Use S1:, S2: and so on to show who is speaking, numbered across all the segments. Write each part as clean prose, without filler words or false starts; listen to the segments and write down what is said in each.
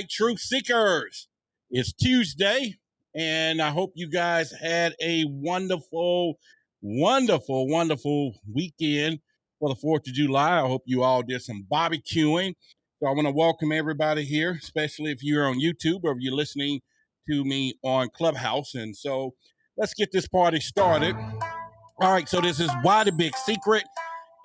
S1: right, truth seekers. It's Tuesday, and I hope you guys had a wonderful, wonderful weekend for the 4th of July. I hope you all did some barbecuing. So I want to welcome everybody here, especially if you're on YouTube or if you're listening to me on Clubhouse. And so let's get this party started. All right, so this is Why the Big Secret,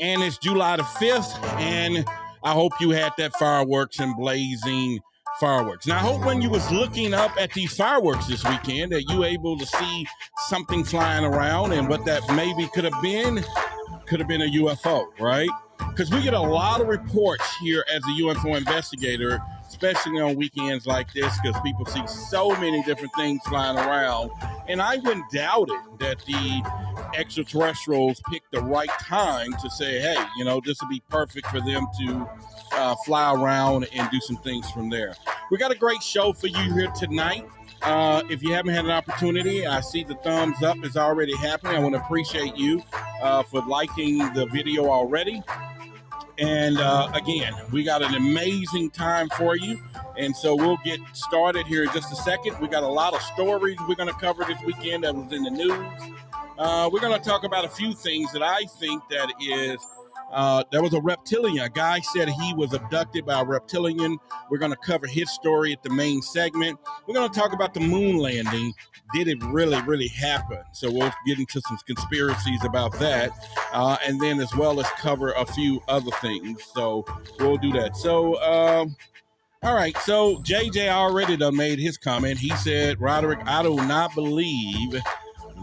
S1: and it's July the 5th, and I hope you had that fireworks and blazing fireworks. Now, I hope when you was looking up at these fireworks this weekend that you were able to see something flying around, and what that maybe could have been a UFO, right? Because we get a lot of reports here as a UFO investigator, especially on weekends like this, because people see so many different things flying around. And I wouldn't doubt it that the extraterrestrials picked the right time to say, hey, this would be perfect for them to fly around and do some things from there. We got a great show for you here tonight. If you haven't had an opportunity, I see the thumbs up is already happening. I want to appreciate you for liking the video already. And again, we got an amazing time for you. And so we'll get started here in just a second. We got a lot of stories we're going to cover this weekend that was in the news. We're going to talk about a few things that I think that is, there was a reptilian. A guy said he was abducted by a reptilian. We're going to cover his story at the main segment. We're going to talk about the moon landing. Did it really happen? So we'll get into some conspiracies about that. And then as well as cover a few other things. So we'll do that. So, all right. So JJ already done made his comment. He said, Roderick, I do not believe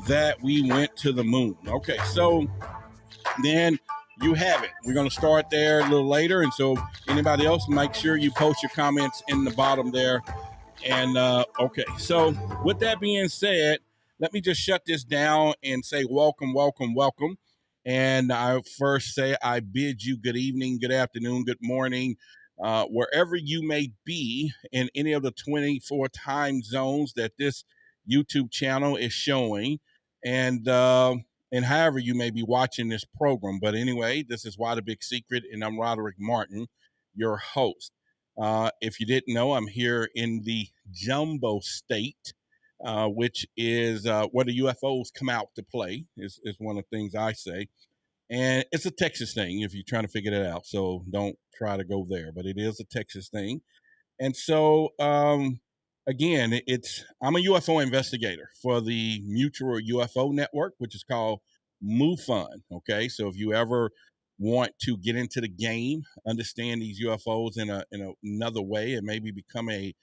S1: that we went to the moon. Okay. So then you have it. We're going to start there a little later. And so anybody else, make sure you post your comments in the bottom there. And okay, so with that being said, let me just shut this down and say welcome. And I first say I bid you good evening, good afternoon, good morning, wherever you may be in any of the 24 time zones that this YouTube channel is showing. And however you may be watching this program. But anyway, this is Why the Big Secret, and I'm Roderick Martin, your host. If you didn't know, I'm here in the Jumbo State, which is where the UFOs come out to play, is one of the things I say. And it's a Texas thing if you're trying to figure that out. So don't try to go there, but it is a Texas thing. And so, again, I'm a UFO investigator for the Mutual UFO Network, which is called MUFON. Okay, so if you ever want to get into the game, understand these UFOs in another way, and maybe become a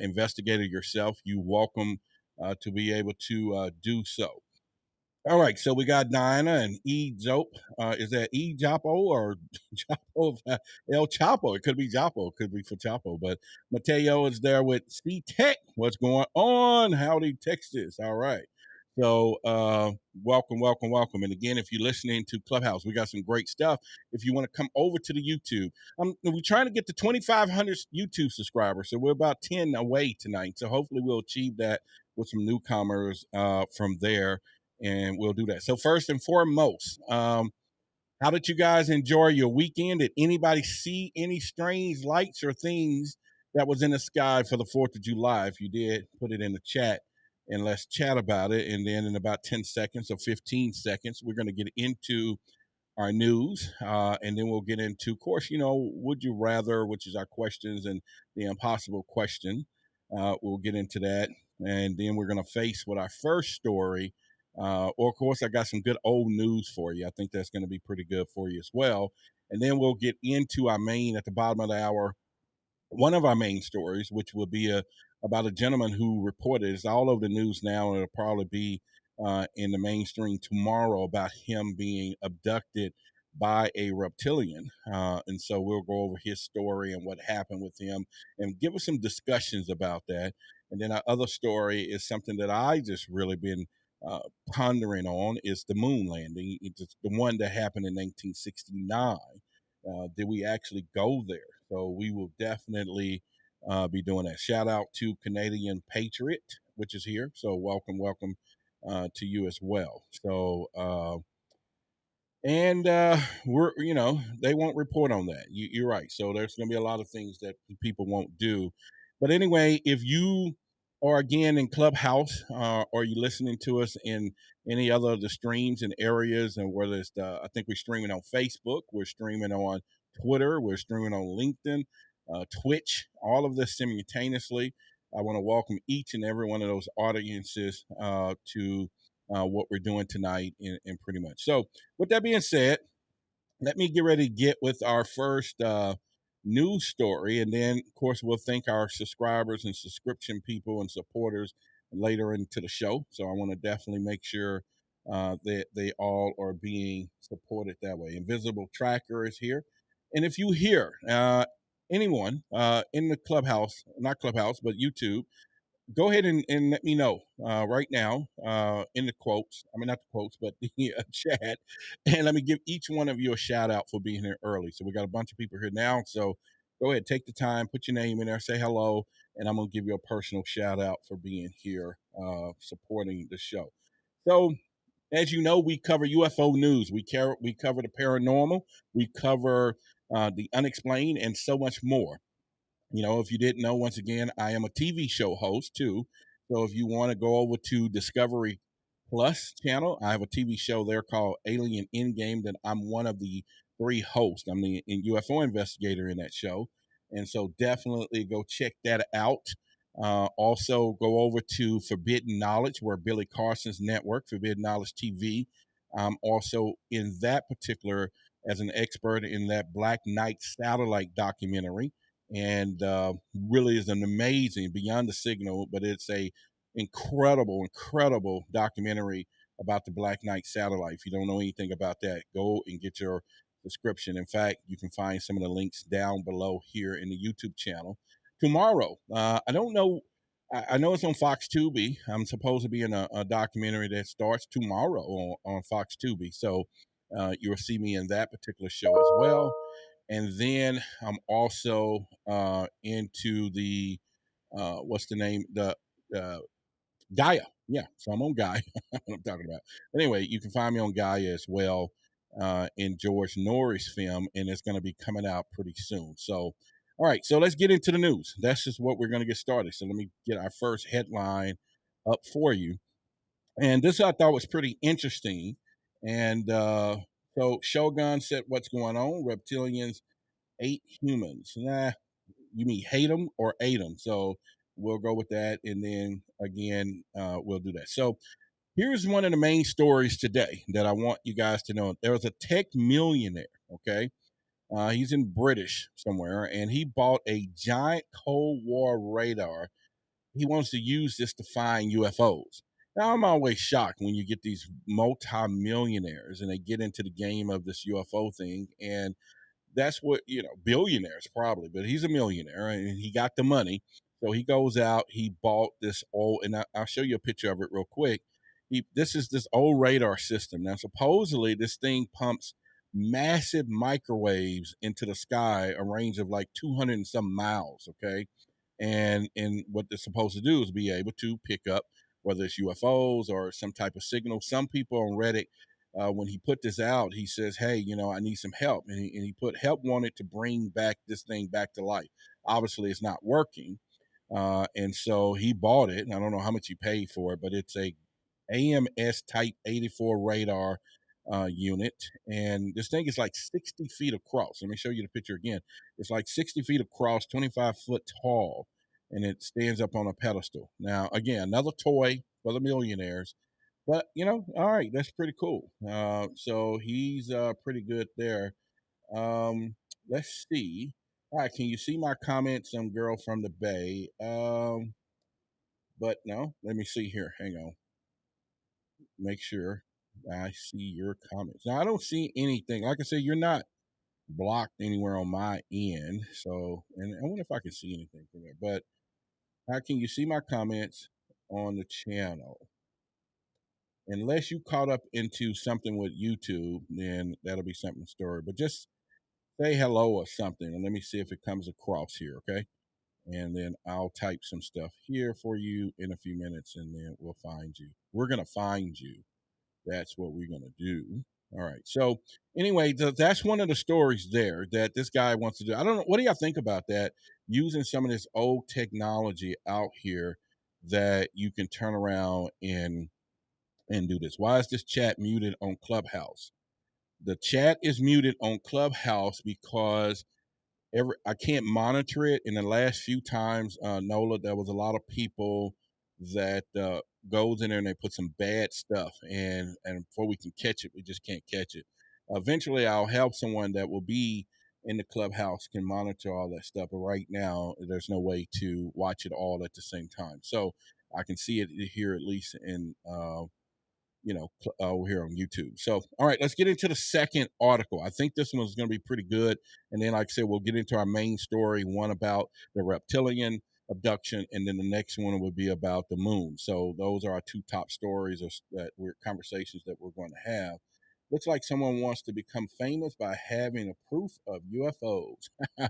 S1: investigator yourself, you're welcome to be able to do so. All right, so we got Diana and E. Zope. Is that E. Japo or Chapo? El Chapo. It could be Japo. It could be for Chapo. But Mateo is there with C Tech. What's going on? Howdy, Texas. All right. So welcome. And again, if you're listening to Clubhouse, we got some great stuff. If you want to come over to the YouTube, we're trying to get to 2,500 YouTube subscribers. So we're about 10 away tonight. So hopefully we'll achieve that with some newcomers from there. And we'll do that. So first and foremost, how did you guys enjoy your weekend? Did anybody see any strange lights or things that was in the sky for the 4th of July? If you did, put it in the chat and let's chat about it. And then in about 10 seconds or 15 seconds, we're going to get into our news. And then we'll get into, of course, would you rather, which is our questions and the impossible question. We'll get into that. And then we're going to face with our first story. Or, of course, I got some good old news for you. I think that's going to be pretty good for you as well. And then we'll get into our main, at the bottom of the hour, one of our main stories, which will be about a gentleman who reported, it's all over the news now, and it'll probably be in the mainstream tomorrow, about him being abducted by a reptilian. And so we'll go over his story and what happened with him and give us some discussions about that. And then our other story is something that I just really been pondering on, is the moon landing. It's the one that happened in 1969. Did we actually go there? So we will definitely be doing that. Shout out to Canadian Patriot, which is here. So welcome to you as well. So we're they won't report on that. You're right. So there's going to be a lot of things that people won't do. But anyway, if you are again in Clubhouse, or you listening to us in any other of the streams and areas, and whether it's I think we're streaming on Facebook, we're streaming on Twitter, we're streaming on LinkedIn, Twitch, all of this simultaneously. I want to welcome each and every one of those audiences to what we're doing tonight, and pretty much. So, with that being said, let me get ready to get with our first news story. And then, of course, we'll thank our subscribers and subscription people and supporters later into the show. So I want to definitely make sure that they all are being supported that way. Invisible Tracker is here. And if you hear anyone in the Clubhouse, not Clubhouse, but YouTube, go ahead and let me know right now in the quotes. I mean, not the quotes, but the chat. And let me give each one of you a shout out for being here early. So we got a bunch of people here now. So go ahead, take the time, put your name in there, say hello, and I'm going to give you a personal shout out for being here supporting the show. So, as you know, we cover UFO news. We cover the paranormal. We cover the unexplained and so much more. You know, if you didn't know, once again, I am a TV show host too. So if you want to go over to Discovery Plus channel, I have a TV show there called Alien Endgame that I'm one of the three hosts. I'm the UFO investigator in that show. And so definitely go check that out. Also, go over to Forbidden Knowledge, where Billy Carson's network, Forbidden Knowledge TV. I'm also in that particular as an expert in that Black Knight satellite documentary, and really is an amazing Beyond the Signal, but it's a incredible documentary about the Black Knight satellite. If you don't know anything about that, go and get your subscription. In fact, you can find some of the links down below here in the YouTube channel. Tomorrow, I don't know. I know it's on Fox Tubi. I'm supposed to be in a documentary that starts tomorrow on Fox Tubi. So you'll see me in that particular show as well. And then I'm also into the what's the name, the uh, GAIA. Yeah, so I'm on GAIA. What I'm talking about. Anyway, you can find me on GAIA as well in George Norrie's film, and it's going to be coming out pretty soon. So, all right, so let's get into the news. That's just what we're going to get started. So let me get our first headline up for you. And this I thought was pretty interesting. And so Shogun said, "What's going on? Reptilians ate humans." Nah, you mean hate them or ate them? So we'll go with that, and then again, we'll do that. So here's one of the main stories today that I want you guys to know. There was a tech millionaire. Okay, he's in British somewhere, and he bought a giant Cold War radar. He wants to use this to find UFOs. Now, I'm always shocked when you get these multi-millionaires and they get into the game of this UFO thing, and that's what, billionaires probably, but he's a millionaire and he got the money. So he goes out, he bought this old, and I'll show you a picture of it real quick. This is this old radar system. Now, supposedly, this thing pumps massive microwaves into the sky, a range of like 200 and some miles. Okay. And what they're supposed to do is be able to pick up whether it's UFOs or some type of signal. Some people on Reddit, when he put this out, he says, "Hey, I need some help," and he put help wanted to bring back this thing back to life. Obviously, it's not working, and so he bought it. I don't know how much he paid for it, but it's a AMS Type 84 radar unit, and this thing is like 60 feet across. Let me show you the picture again. It's like 60 feet across, 25-foot tall, and it stands up on a pedestal. Now, again, another toy for the millionaires. But all right, that's pretty cool. So he's pretty good there. Let's see. All right, can you see my comment? Some girl from the Bay. But no, let me see here. Hang on. Make sure I see your comments. Now I don't see anything. Like I said, you're not blocked anywhere on my end. So, and I wonder if I can see anything from there. But how can you see my comments on the channel? Unless you caught up into something with YouTube, then that'll be something story. But just say hello or something, and let me see if it comes across here, okay? And then I'll type some stuff here for you in a few minutes, and then we'll find you. We're gonna find you. That's what we're gonna do. All right. So anyway, that's one of the stories there that this guy wants to do. I don't know. What do y'all think about that? Using some of this old technology out here that you can turn around and do this. Why is this chat muted on Clubhouse? The chat is muted on Clubhouse because I can't monitor it. In the last few times, Nola, there was a lot of people that goes in there and they put some bad stuff, and before we can catch it, we just can't catch it. Eventually, I'll help someone that will be in the clubhouse can monitor all that stuff. But right now, there's no way to watch it all at the same time. So I can see it here at least in over here on YouTube. So, all right, let's get into the second article. I think this one's going to be pretty good. And then, like I said, we'll get into our main story, one about the reptilian abduction, and then the next one will be about the moon. So those are our two top stories that we're conversations that we're going to have. Looks like someone wants to become famous by having a proof of UFOs.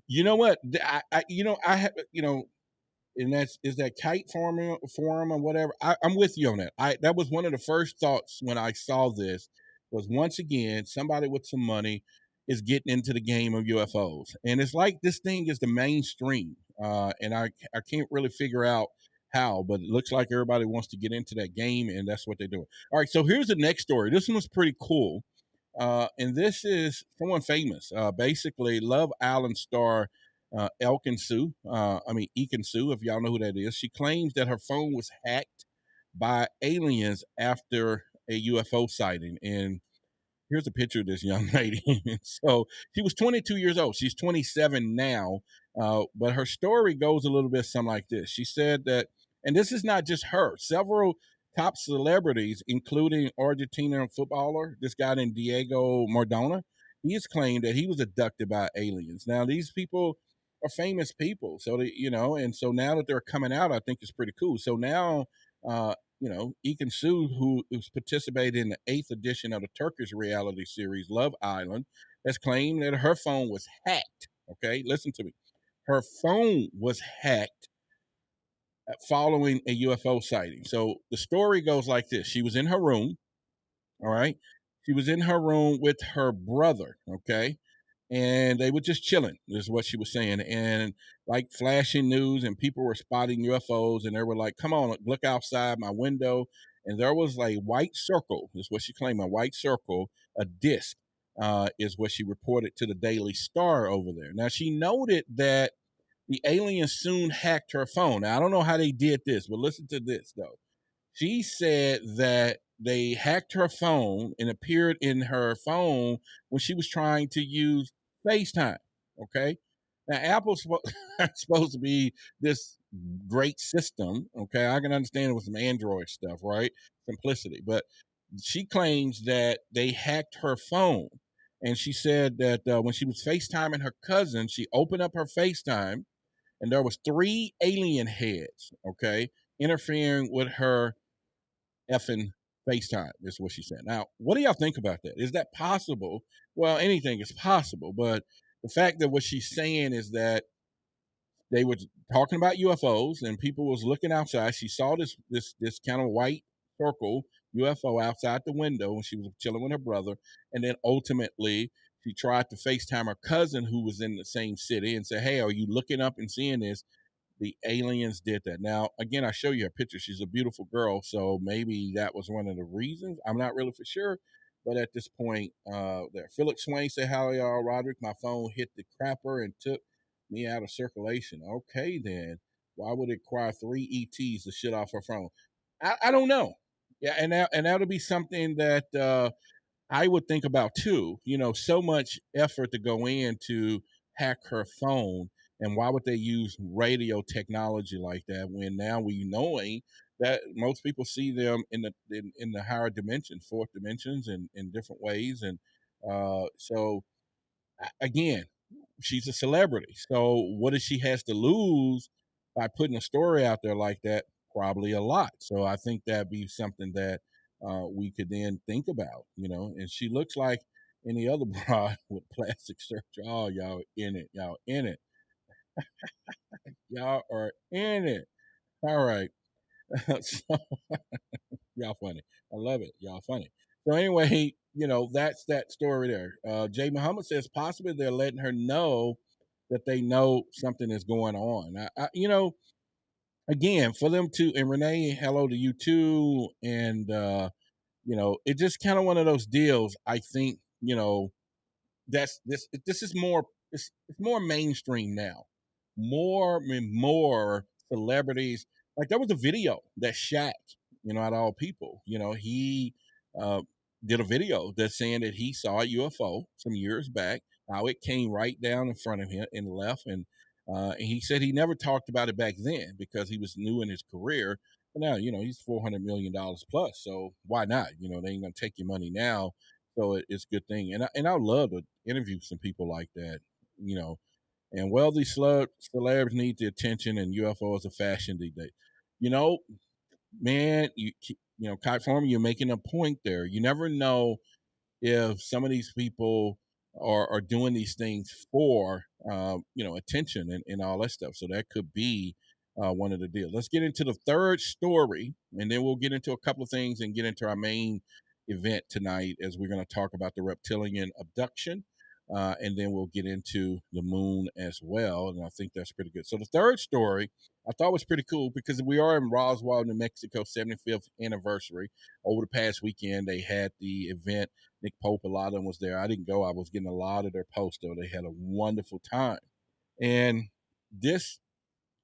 S1: You know what? I have, and that's is that kite forum or whatever. I'm with you on that. That was one of the first thoughts when I saw this was once again somebody with some money is getting into the game of UFOs, and it's like this thing is the mainstream, and I can't really figure out how, but it looks like everybody wants to get into that game, and that's what they're doing. All right, so here's the next story. This one was pretty cool. And this is someone famous. Basically, Love Island star Elkin Sue. Ekin Sue, if y'all know who that is. She claims that her phone was hacked by aliens after a UFO sighting. And here's a picture of this young lady. So she was 22 years old. She's 27 now. But her story goes a little bit something like this. She said that, and this is not just her, several top celebrities, including Argentinian footballer, this guy named Diego Maradona, he has claimed that he was abducted by aliens. Now, these people are famous people. So, and so now that they're coming out, I think it's pretty cool. So now, Ekin Sue, who's participated in the 8th edition of the Turkish reality series Love Island, has claimed that her phone was hacked. Okay, listen to me. Her phone was hacked following a UFO sighting. So the story goes like this. She was in her room, all right? She was in her room with her brother, okay? And they were just chilling, is what she was saying. And like flashing news, and people were spotting UFOs, and they were like, come on, look outside my window. And there was a white circle, is what she claimed, a white circle, a disc, is what she reported to the Daily Star over there. Now, she noted that the aliens soon hacked her phone. Now, I don't know how they did this, but listen to this, though. She said that they hacked her phone and appeared in her phone when she was trying to use FaceTime. Okay. Now, Apple's supposed to be this great system. Okay. I can understand it with some Android stuff, right? Simplicity. But she claims that they hacked her phone. And she said that when she was FaceTiming her cousin, she opened up her FaceTime and there was 3 alien heads, okay, interfering with her effing FaceTime, is what she said. Now, what do y'all think about that? Is that possible? Well, anything is possible, but the fact that what she's saying is that they were talking about UFOs and people was looking outside. She saw this kind of white circle UFO outside the window when she was chilling with her brother, and then ultimately she tried to FaceTime her cousin who was in the same city and say, "Hey, are you looking up and seeing this?" The aliens did that. Now, again, I show you a picture. She's a beautiful girl, so maybe that was one of the reasons. I'm not really for sure, but at this point, there. Philip Swain said, "How y'all, Roderick? My phone hit the crapper and took me out of circulation." Okay, then why would it require 3 ETs to shut off her phone? I don't know. Yeah, and that'll be something that I would think about too. So much effort to go in to hack her phone, and why would they use radio technology like that when now we knowing that most people see them in the higher dimensions, fourth dimensions, and in different ways, and so again, she's a celebrity. So what does she has to lose by putting a story out there like that? Probably a lot. So I think that'd be something that we could then think about, And she looks like any other broad with plastic surgery. Oh, y'all in it. Y'all in it. Y'all are in it. All right. So, y'all funny. I love it. Y'all funny. So anyway, that's that story there. Jay Muhammad says possibly they're letting her know that they know something is going on. Again, for them to, and Renee, hello to you too. And it's just kind of one of those deals. I think, this is more, it's more mainstream now. More and more celebrities. Like there was a video that Shaq, out of all people, he uh, did a video that's saying that he saw a UFO some years back, how it came right down in front of him and left, and he said he never talked about it back then because he was new in his career. But now, he's $400 million plus, so why not? They ain't gonna take your money now, so it's a good thing. And I would love to interview some people like that, you know. And wealthy celebs need the attention, and UFO is a fashion these days. You know, man, Kite Farmer, you're making a point there. You never know if some of these people are doing these things for attention and all that stuff. So that could be one of the deals. Let's get into the third story, and then we'll get into a couple of things and get into our main event tonight, as we're going to talk about the reptilian abduction. And then we'll get into the moon as well. And I think that's pretty good. So the third story I thought was pretty cool because we are in Roswell, New Mexico, 75th anniversary. Over the past weekend, they had the event. Nick Pope, a lot of them was there. I didn't go. I was getting a lot of their posts, though. They had a wonderful time. And this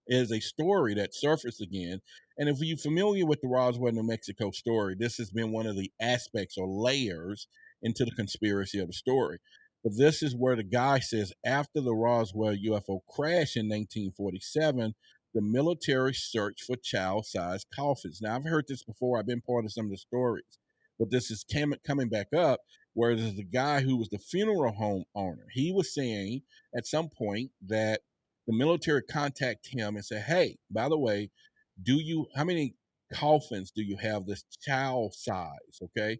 S1: is a story that surfaced again. And if you're familiar with the Roswell, New Mexico story, this has been one of the aspects or layers into the conspiracy of the story. But this is where the guy says after the Roswell UFO crash in 1947, the military searched for child-sized coffins. Now, I've heard this before. I've been part of some of the stories. But this is coming back up, where there's the guy who was the funeral home owner. He was saying at some point that the military contacted him and said, "Hey, by the way, how many coffins do you have this child size?" Okay.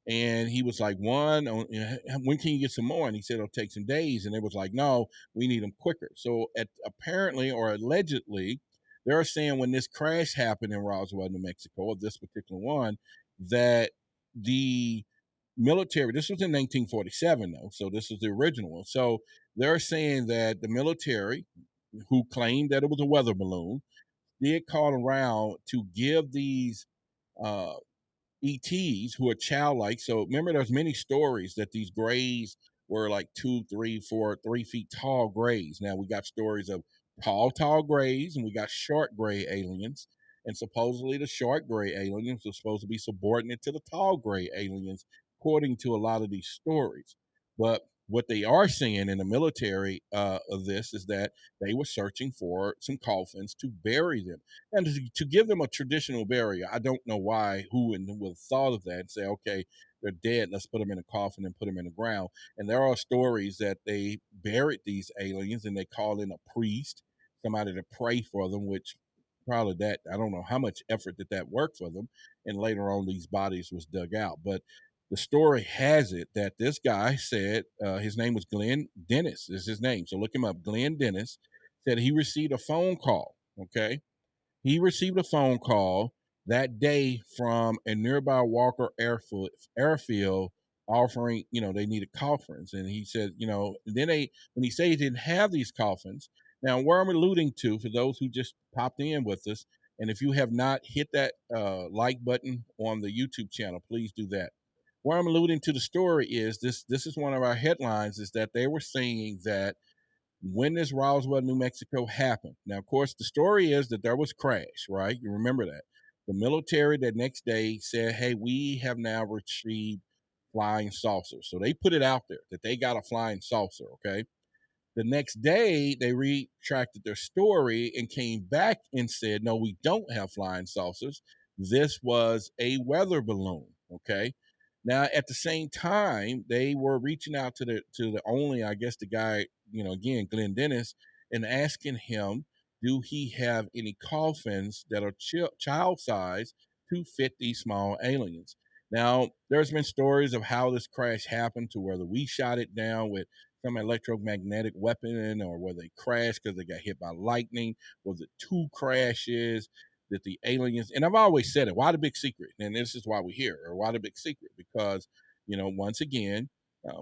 S1: And he was like, "One, when can you get some more?" And he said, "It'll take some days." And they was like, "No, we need them quicker." So apparently or allegedly, they're saying when this crash happened in Roswell, New Mexico, or this particular one, that the military, this was in 1947 though, so this was the original one. So they're saying that the military, who claimed that it was a weather balloon, did call around to give these uh, ETs who are childlike. So remember, there's many stories that these grays were like 2, 3, 4, 3 feet tall grays. Now we got stories of tall grays, and we got short gray aliens. And supposedly the short gray aliens are supposed to be subordinate to the tall gray aliens, according to a lot of these stories. But what they are saying in the military of this is that they were searching for some coffins to bury them and to give them a traditional burial. I don't know why, who would have thought of that and say, okay, they're dead, let's put them in a coffin and put them in the ground. And there are stories that they buried these aliens and they called in a priest, somebody to pray for them, which probably that, I don't know how much effort that worked for them. And later on, these bodies was dug out. But the story has it that this guy said, his name was Glenn Dennis, is his name. So look him up. Glenn Dennis said he received a phone call. Okay. He received a phone call that day from a nearby Walker airfield offering, they needed coffins. And he said, then when he said he didn't have these coffins, now where I'm alluding to, for those who just popped in with us, and if you have not hit that like button on the YouTube channel, please do that. Where I'm alluding to the story is this is one of our headlines, is that they were saying that when this Roswell, New Mexico happened. Now, of course, the story is that there was crash, right? You remember that. The military that next day said, "Hey, we have now retrieved flying saucers." So they put it out there that they got a flying saucer, okay? The next day, they retracted their story and came back and said, "No, we don't have flying saucers. This was a weather balloon." Okay. Now, at the same time, they were reaching out to the only, I guess, the guy, again, Glenn Dennis, and asking him, do he have any coffins that are child size to fit these small aliens? Now, there's been stories of how this crash happened, to whether we shot it down with some electromagnetic weapon, or whether they crashed because they got hit by lightning. Was it two crashes that the aliens? And I've always said it. Why the big secret? And this is why we're here. Or why the big secret? Because once again,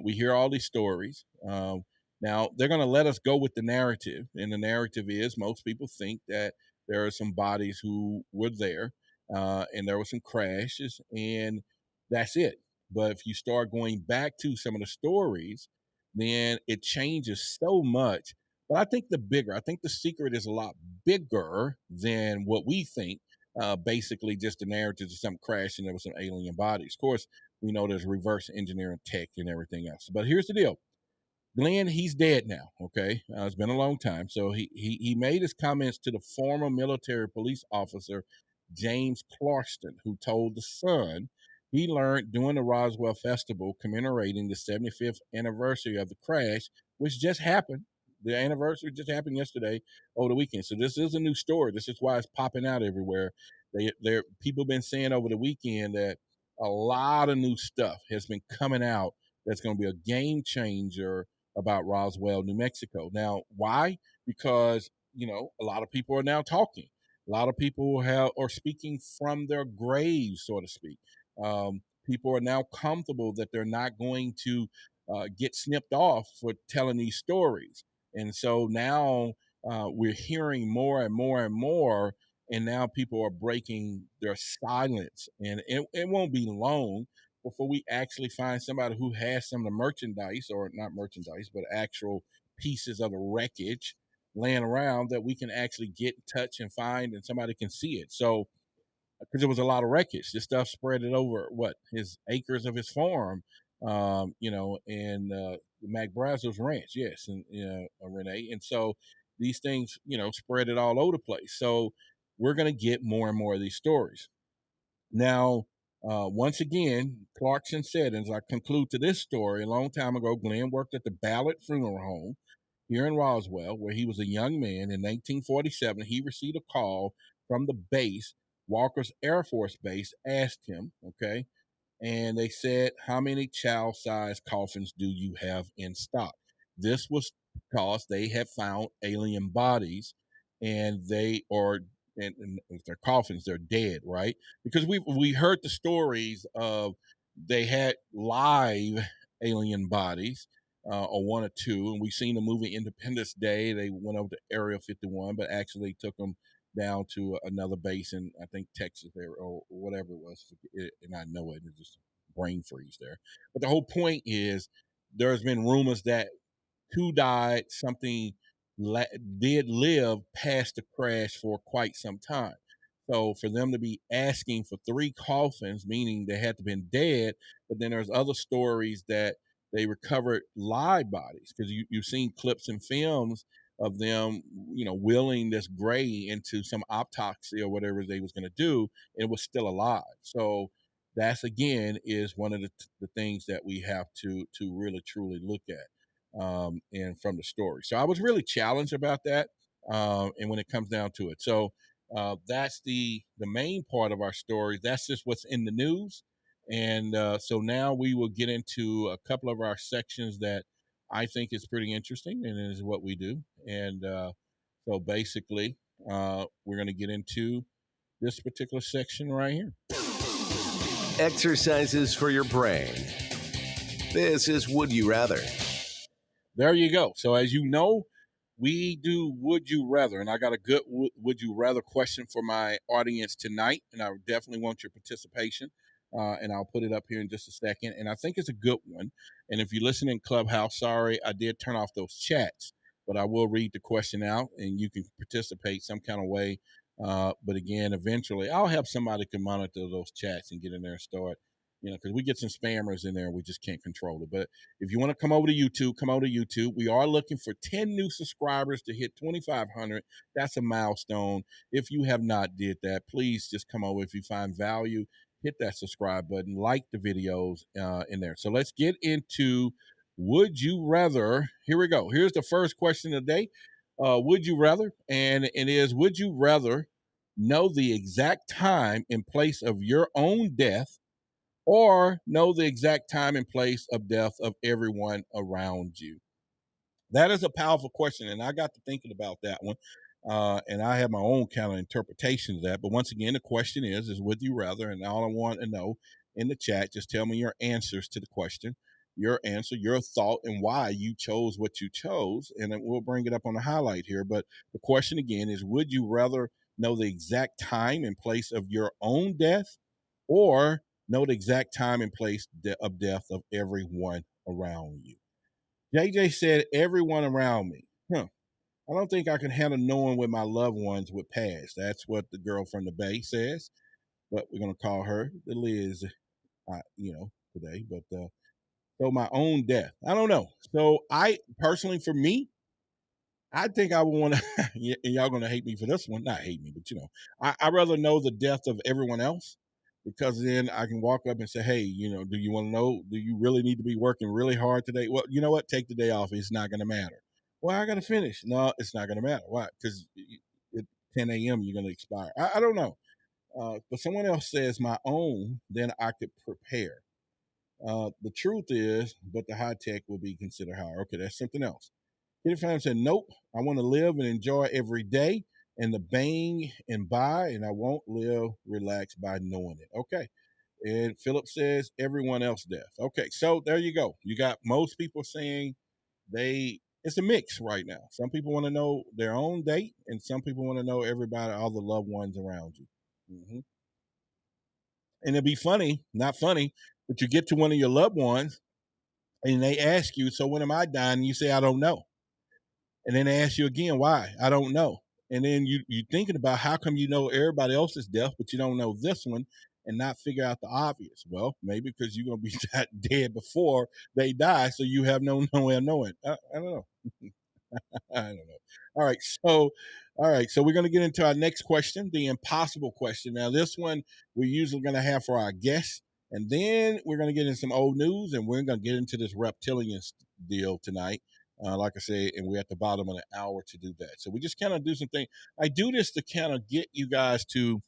S1: we hear all these stories. Now they're going to let us go with the narrative, and the narrative is most people think that there are some bodies who were there, and there were some crashes, and that's it. But if you start going back to some of the stories, then it changes so much. But I think the secret is a lot bigger than what we think. Basically, just the narrative of some crash and there was some alien bodies. Of course, we know there's reverse engineering tech and everything else. But here's the deal: Glenn, he's dead now. Okay, it's been a long time. So he made his comments to the former military police officer James Clarkston, who told the Sun he learned during the Roswell Festival commemorating the 75th anniversary of the crash, which just happened. The anniversary just happened yesterday over the weekend. So this is a new story. This is why it's popping out everywhere. People have been saying over the weekend that a lot of new stuff has been coming out that's going to be a game changer about Roswell, New Mexico. Now, why? Because, a lot of people are now talking. A lot of people are speaking from their graves, so to speak. People are now comfortable that they're not going to get snipped off for telling these stories. And so now we're hearing more and more and more, and now people are breaking their silence. And it won't be long before we actually find somebody who has some of the merchandise, or not merchandise, but actual pieces of the wreckage laying around that we can actually get in touch and find, and somebody can see it. So, because there was a lot of wreckage, this stuff spread it over his acres of his farm, and Mac Brazo's ranch, yes, and Renee, and so these things, spread it all over the place. So we're going to get more and more of these stories. Now, once again, Clarkson said, as I conclude to this story, a long time ago, Glenn worked at the Ballard Funeral Home here in Roswell, where he was a young man. In 1947, he received a call from the base, Walker's Air Force Base, asked him, okay, and they said, "How many child-sized coffins do you have in stock?" This was because they had found alien bodies, and they are, and if they're coffins, they're dead, right? Because we heard the stories of they had live alien bodies, or one or two, and we've seen the movie Independence Day. They went over to Area 51, but actually took them down to another base in, I think, Texas there, or whatever it was. And I know it just brain freeze there. But the whole point is there's been rumors that two died, something did live past the crash for quite some time. So for them to be asking for three coffins, meaning they had to have been dead, but then there's other stories that they recovered live bodies, because you've seen clips and films of them, wheeling this gray into some autopsy or whatever they was going to do, and it was still alive. So that's, again, is one of the things that we have to really truly look at, and from the story. So I was really challenged about that, and when it comes down to it. So that's the main part of our story. That's just what's in the news. And so now we will get into a couple of our sections that I think is pretty interesting, and is what we do. And so basically, we're going to get into this particular section right here.
S2: Exercises for your brain. This is Would You Rather.
S1: There you go. So as you know, we do Would You Rather, and I got a good Would You Rather question for my audience tonight, and I definitely want your participation, and I'll put it up here in just a second, and I think it's a good one. And if you listen in Clubhouse, sorry, I did turn off those chats, but I will read the question out, and you can participate some kind of way. But again, eventually, I'll have somebody can monitor those chats and get in there and start, because we get some spammers in there, and we just can't control it. But if you want to come over to YouTube, come over to YouTube. We are looking for 10 new subscribers to hit 2,500. That's a milestone. If you have not did that, please just come over. If you find value, hit that subscribe button, like the videos in there. So let's get into Would You Rather. Here we go. Here's the first question of the day. Would you rather? And it is, would you rather know the exact time and place of your own death, or know the exact time and place of death of everyone around you? That is a powerful question, and I got to thinking about that one, and I have my own kind of interpretation of that. But once again, the question is would you rather? And all I want to know in the chat. Just tell me your answers to the question, your answer, your thought, and why you chose what you chose, and then we'll bring it up on the highlight here. But the question again is, would you rather know the exact time and place of your own death, or know the exact time and place of death of everyone around you? JJ said, everyone around me. I don't think I can handle knowing when my loved ones would pass. That's what the girl from the Bay says, but we're going to call her the Liz, today. But so my own death, I don't know. So I personally, for me, I think I would want to, and y'all going to hate me for this one. Not hate me, but I'd rather know the death of everyone else, because then I can walk up and say, hey, do you want to know? Do you really need to be working really hard today? Well, you know what? Take the day off. It's not going to matter. Well, I got to finish. No, it's not going to matter. Why? Because at 10 a.m. you're going to expire. I don't know. But someone else says my own, then I could prepare. The truth is, but the high tech will be considered higher. Okay, that's something else. Kitty Fan said, nope, I want to live and enjoy every day and the bang and buy, and I won't live relaxed by knowing it. Okay. And Philip says, everyone else death. Okay, so there you go. You got most people saying it's a mix right now. Some people want to know their own date, and some people want to know everybody, all the loved ones around you. Mm-hmm. And it'd be funny, not funny, but you get to one of your loved ones and they ask you, so when am I dying? And you say, I don't know. And then they ask you again, why? I don't know. And then you thinking about how come you know everybody else's death, but you don't know this one, and not figure out the obvious. Well, maybe because you're going to be dead before they die, so you have no way of knowing. I don't know. I don't know. All right. So we're going to get into our next question, the impossible question. Now, this one we're usually going to have for our guests, and then we're going to get into some old news, and we're going to get into this Reptilians deal tonight. Like I said, and we're at the bottom of the hour to do that. So we just kind of do something. I do this to kind of get you guys to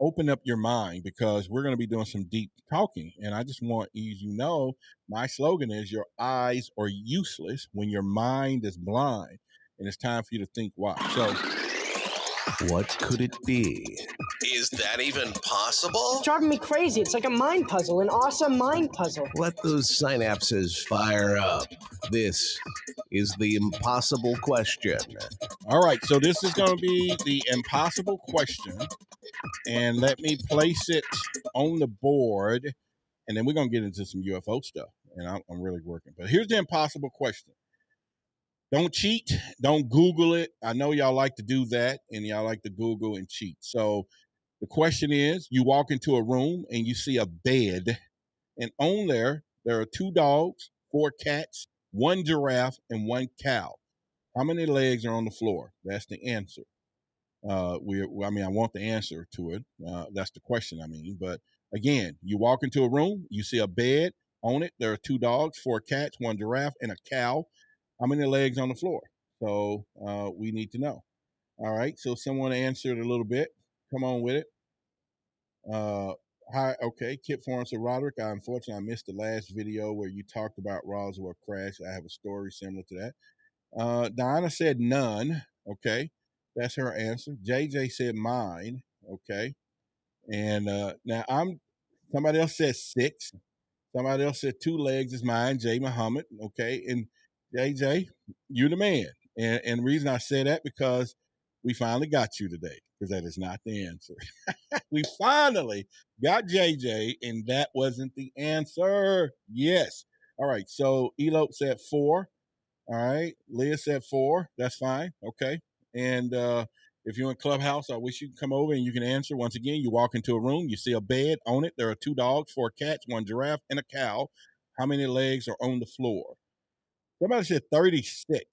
S1: open up your mind, because we're going to be doing some deep talking. And I just want you my slogan is, your eyes are useless when your mind is blind. And it's time for you to think why. So
S2: what could it be?
S3: Is that even possible?
S4: It's driving me crazy. It's like a mind puzzle, an awesome mind puzzle.
S2: Let those synapses fire up. This is the impossible question.
S1: All right, so this is going to be the impossible question. And let me place it on the board. And then we're going to get into some UFO stuff. And I'm really working. But here's the impossible question. Don't cheat. Don't Google it. I know y'all like to do that, and y'all like to Google and cheat. So the question is, you walk into a room and you see a bed, and on there are 2 dogs, 4 cats, 1 giraffe, and 1 cow. How many legs are on the floor? That's the answer. I want the answer to it. That's the question, But again, you walk into a room, you see a bed. On it, there are 2 dogs, 4 cats, 1 giraffe, and a cow. How many legs on the floor? So we need to know. All right, so someone answered a little bit. Come on with it. Hi, okay. Kip Foreign said, Roderick, unfortunately, I missed the last video where you talked about Roswell crash. I have a story similar to that. Diana said none. Okay, that's her answer. JJ said mine. Okay, and now somebody else said 6. Somebody else said 2 legs is mine. Jay Muhammad. Okay, and JJ, you the man. And the reason I say that, because we finally got you today, because that is not the answer. We finally got JJ, and that wasn't the answer. Yes. All right. So Elope said 4. All right. Leah said 4. That's fine. Okay. And if you're in Clubhouse, I wish you could come over and you can answer. Once again, you walk into a room, you see a bed. On it, there are 2 dogs, 4 cats, 1 giraffe, and a cow. How many legs are on the floor? Somebody said 36.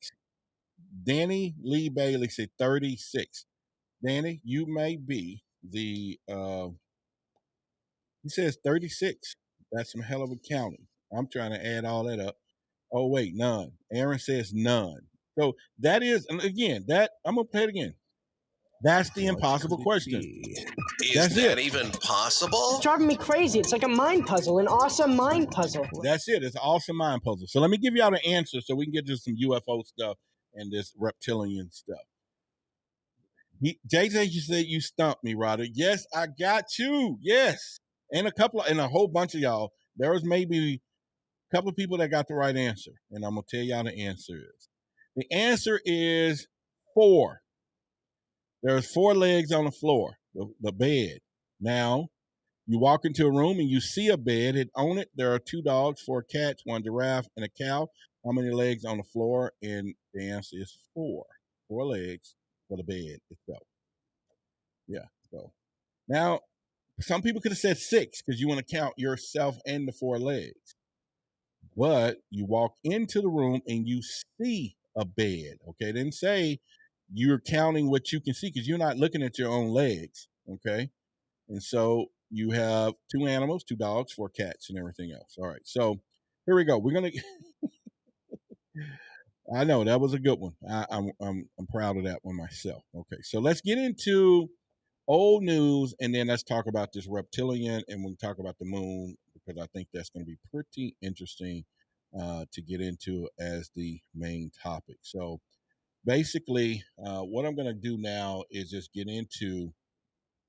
S1: Danny Lee Bailey said 36. Danny, you may be the he says 36. That's some hell of a counting. I'm trying to add all that up. Oh, wait, none. Aaron says none. So that is, and again, I'm going to play it again. That's the impossible question.
S3: Is that even possible?
S4: It's driving me crazy. It's like a mind puzzle, an awesome mind puzzle.
S1: That's it. It's an awesome mind puzzle. So let me give y'all the answer so we can get to some UFO stuff and this reptilian stuff. JJ, you said you stumped me, Roderick. Yes, I got you. Yes. and a whole bunch of y'all. There was maybe a couple of people that got the right answer, and I'm gonna tell y'all the answer is. The answer is 4. There's 4 legs on the floor, the bed. Now, you walk into a room and you see a bed, and on it there are 2 dogs, 4 cats, 1 giraffe, and a cow. How many legs on the floor? And the answer is 4. 4 legs for the bed itself. Yeah. So now, some people could have said 6 because you want to count yourself and the 4 legs. But you walk into the room and you see a bed. Okay, didn't say you're counting what you can see because you're not looking at your own legs. Okay, and so you have 2 animals, 2 dogs, 4 cats, and everything else. All right, so here we go. We're gonna. I know that was a good one. I'm proud of that one myself. Okay, so let's get into old news, and then let's talk about this reptilian, and we'll talk about the moon because I think that's going to be pretty interesting to get into as the main topic. So basically, what I'm going to do now is just get into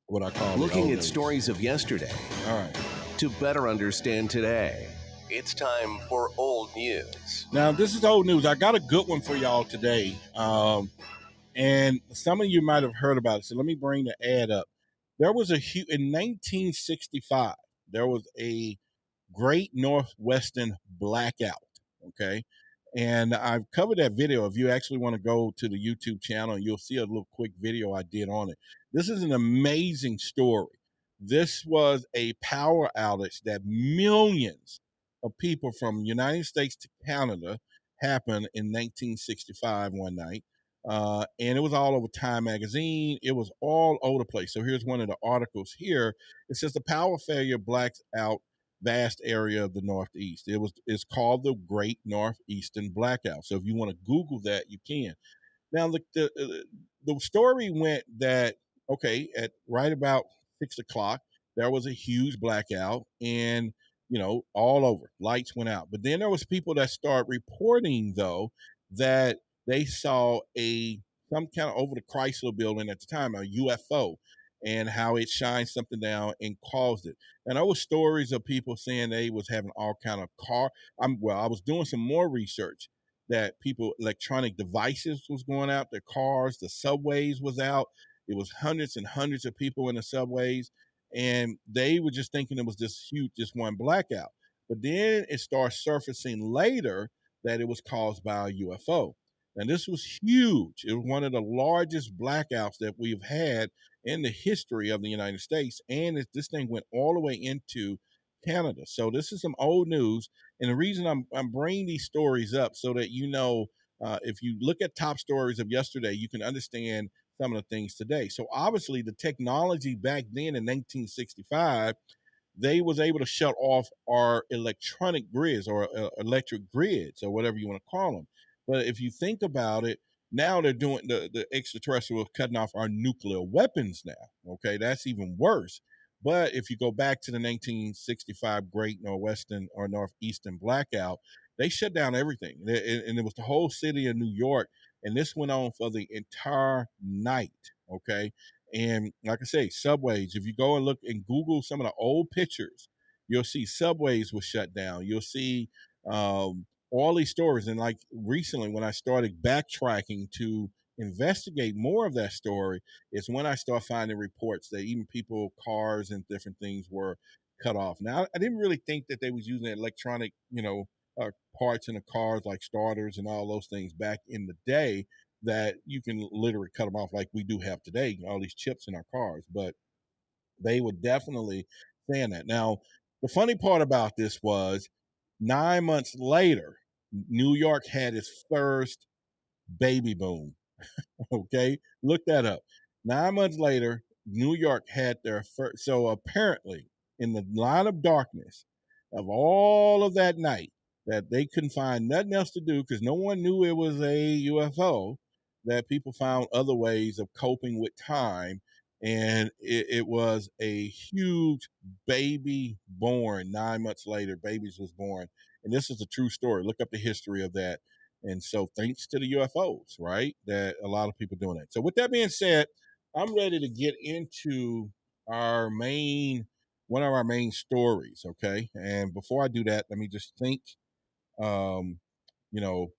S1: what I call
S2: Looking at
S1: news.
S2: stories of yesterday.
S1: All right.
S2: To better understand today.
S3: It's time for old news.
S1: Now, this is old news. I got a good one for y'all today. And some of you might have heard about it. So let me bring the ad up. There was in 1965, there was a Great Northwestern blackout. Okay. And I've covered that video. If you actually want to go to the YouTube channel, you'll see a little quick video I did on it. This is an amazing story. This was a power outage that millions of people from United States to Canada happened in 1965 one night. And it was all over Time magazine. It was all over the place. So here's one of the articles here. It says the power failure blacks out vast area of the Northeast. It's called the Great Northeastern Blackout. So if you want to Google that, you can. Now the story went that okay, at right about 6 o'clock, there was a huge blackout, and all over lights went out. But then there was people that start reporting though that they saw some kind of over the Chrysler building at the time, a UFO, and how it shined something down and caused it. And there was stories of people saying they was having all kind of I was doing some more research that people electronic devices was going out, their cars, the subways was out. It was hundreds and hundreds of people in the subways, and they were just thinking it was this huge, just one blackout. But then it started surfacing later that it was caused by a UFO. And this was huge. It was one of the largest blackouts that we've had in the history of the United States. And this thing went all the way into Canada. So this is some old news. And the reason I'm bringing these stories up so that if you look at top stories of yesterday, you can understand some of the things today. So obviously the technology back then in 1965, they was able to shut off our electronic grids or electric grids or whatever you want to call them. But if you think about it, now they're doing the extraterrestrials cutting off our nuclear weapons now. Okay, that's even worse. But if you go back to the 1965 Great Northwestern or Northeastern blackout, they shut down everything. And it was the whole city of New York. And this went on for the entire night. Okay. And like I say, subways, if you go and look and Google some of the old pictures, you'll see subways were shut down. You'll see all these stories. And like recently, when I started backtracking to investigate more of that story, is when I start finding reports that even people, cars, and different things were cut off. Now, I didn't really think that they was using electronic, parts in the cars like starters and all those things back in the day that you can literally cut them off like we do have today, all these chips in our cars. But they were definitely saying that. Now, the funny part about this was 9 months later, New York had its first baby boom. Okay, look that up. 9 months later, New York had their first. So apparently, in the line of darkness of all of that night, that they couldn't find nothing else to do because no one knew it was a UFO, that people found other ways of coping with time. And it was a huge baby born 9 months later. Babies was born. And this is a true story. Look up the history of that. And so thanks to the UFOs, right, that a lot of people doing that. So with that being said, I'm ready to get into our main one of our main stories. Okay, and before I do that, let me just think. Um, you know,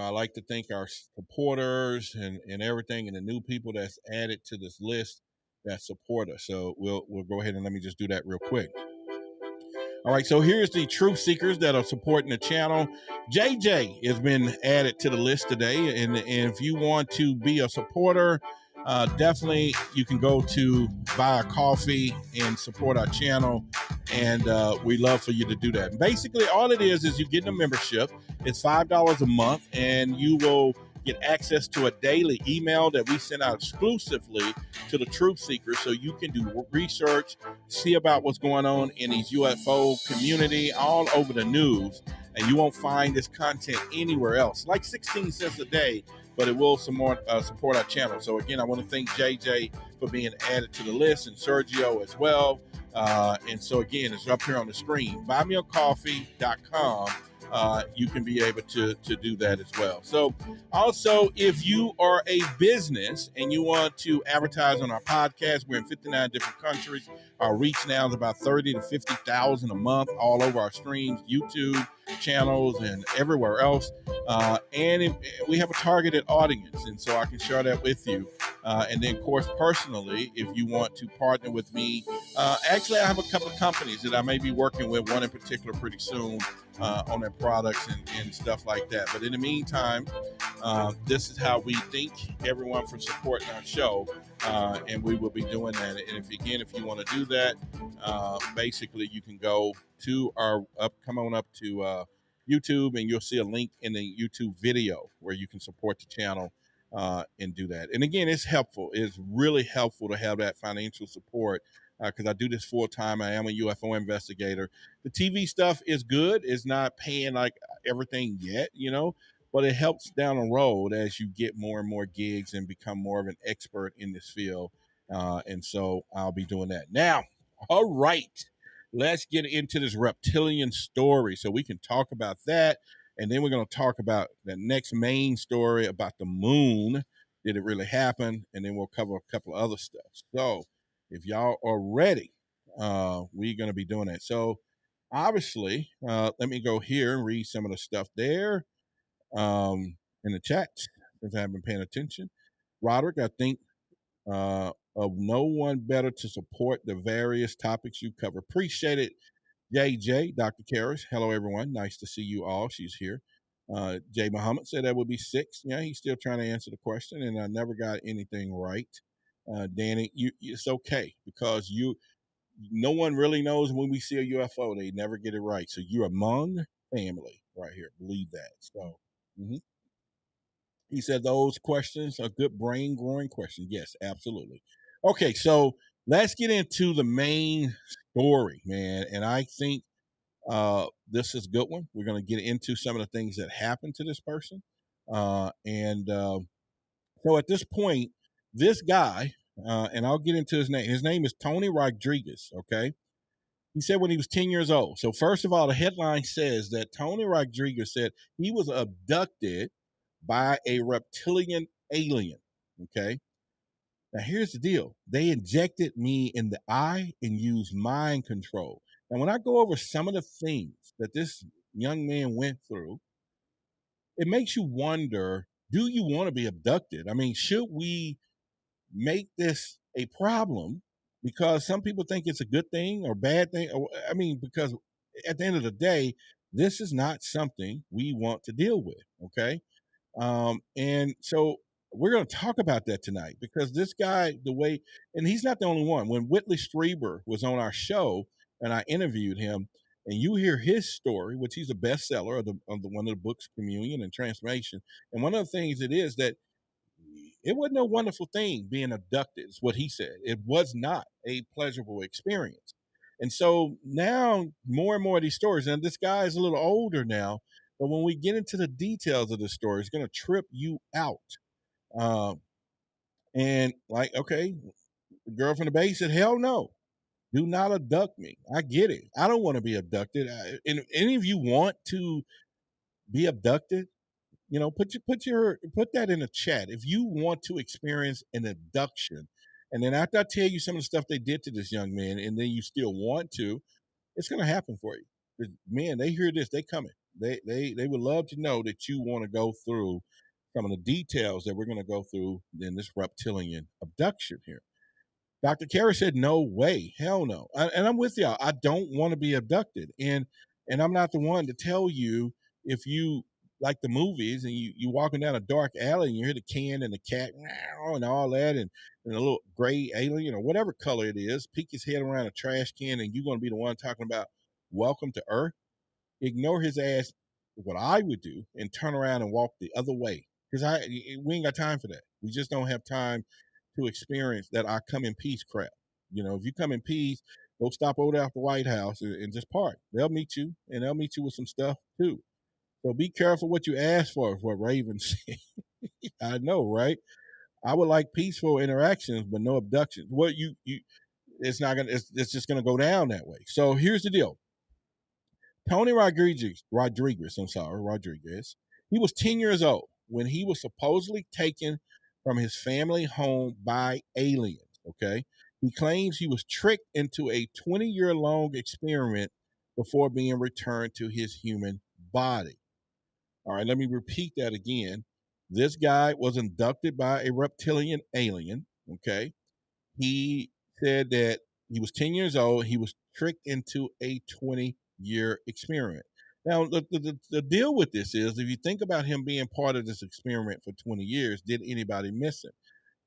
S1: I like to thank our supporters and everything, and the new people that's added to this list that support us. So we'll go ahead and let me just do that real quick. All right, so here's the truth seekers that are supporting the channel. JJ has been added to the list today, and if you want to be a supporter, definitely you can go to buy a coffee and support our channel, and we love for you to do that. And basically, all it is you get a membership. It's $5 a month, and you will get access to a daily email that we send out exclusively to the truth seekers, so you can do research, see about what's going on in these UFO community all over the news, and you won't find this content anywhere else. Like 16 cents a day, but it will support our channel. So again, I want to thank JJ for being added to the list, and Sergio as well. And so again, it's up here on the screen, buymeacoffee.com. You can be able to do that as well. So also, if you are a business and you want to advertise on our podcast, we're in 59 different countries. Our reach now is about 30 to 50,000 a month all over our streams, YouTube channels, and everywhere else. We have a targeted audience, and so I can share that with you. And then, of course, personally, if you want to partner with me, actually, I have a couple of companies that I may be working with, one in particular pretty soon, on their products and stuff like that. But in the meantime, this is how we thank everyone for supporting our show, and we will be doing that. And if you want to do that, basically you can go to come on up to YouTube, and you'll see a link in the YouTube video where you can support the channel and do that. And again, it's helpful. It's really helpful to have that financial support, because I do this full time. I am a UFO investigator. The TV stuff is good. It's not paying like everything yet, but it helps down the road as you get more and more gigs and become more of an expert in this field. And so I'll be doing that. Now, all right, let's get into this reptilian story so we can talk about that. And then we're going to talk about the next main story about the moon. Did it really happen? And then we'll cover a couple of other stuff. So if y'all are ready, we're going to be doing that. So obviously, let me go here and read some of the stuff there in the chat, since I haven't been paying attention. Roderick, I think of no one better to support the various topics you cover. Appreciate it, JJ, Dr. Karras. Hello, everyone. Nice to see you all. She's here. Jay Muhammad said that would be 6. Yeah, he's still trying to answer the question, and I never got anything right. Danny, it's okay, because no one really knows when we see a UFO. They never get it right. So you're among family right here. Believe that. So he said those questions are good brain growing questions. Yes, absolutely. Okay, so let's get into the main story, man. And I think this is a good one. We're going to get into some of the things that happened to this person. So at this point, this guy, and I'll get into his name is Tony Rodriguez, okay? He said when he was 10 years old. So first of all, the headline says that Tony Rodriguez said he was abducted by a reptilian alien, okay? Now, here's the deal. They injected me in the eye and used mind control. Now, when I go over some of the things that this young man went through, it makes you wonder, do you want to be abducted? I mean, should we make this a problem? Because some people think it's a good thing or bad thing. Because at the end of the day, this is not something we want to deal with, okay? And so we're going to talk about that tonight, because this guy, and he's not the only one. When Whitley Strieber was on our show and I interviewed him, and you hear his story, which he's a bestseller of one of the books, Communion and Transformation. And one of the things it is that it wasn't a wonderful thing being abducted, is what he said. It was not a pleasurable experience. And so now more and more of these stories, and this guy is a little older now, but when we get into the details of the story, it's going to trip you out. And like, okay, the girl from the base said, hell no, do not abduct me. I get it. I don't want to be abducted. And if any of you want to be abducted, put that in the chat. If you want to experience an abduction, And then after I tell you some of the stuff they did to this young man, and then you still want to, it's going to happen for you. Men, they hear this, they coming. They would love to know that you want to go through some of the details that we're going to go through in this reptilian abduction here. Dr. Carey said, no way, hell no. And I'm with y'all. I don't want to be abducted. And I'm not the one to tell you if you like the movies and you walking down a dark alley and you hear the can and the cat and all that and a little gray alien or whatever color it is, peek his head around a trash can and you're going to be the one talking about welcome to Earth. Ignore his ass, what I would do, and turn around and walk the other way. Because we ain't got time for that. We just don't have time to experience that I come in peace crap. If you come in peace, go stop over there at the White House and just park. They'll meet you, and they'll meet you with some stuff too. So be careful what you ask for, is what Raven said. I know, right? I would like peaceful interactions, but no abductions. What it's not gonna. It's just gonna go down that way. So here's the deal. Tony Rodriguez. He was 10 years old when he was supposedly taken from his family home by aliens. Okay. He claims he was tricked into a 20-year-long experiment before being returned to his human body. All right, let me repeat that again. This guy was abducted by a reptilian alien. Okay. He said that he was 10 years old. He was tricked into a 20-year experiment. Now, the deal with this is, if you think about him being part of this experiment for 20 years, did anybody miss him?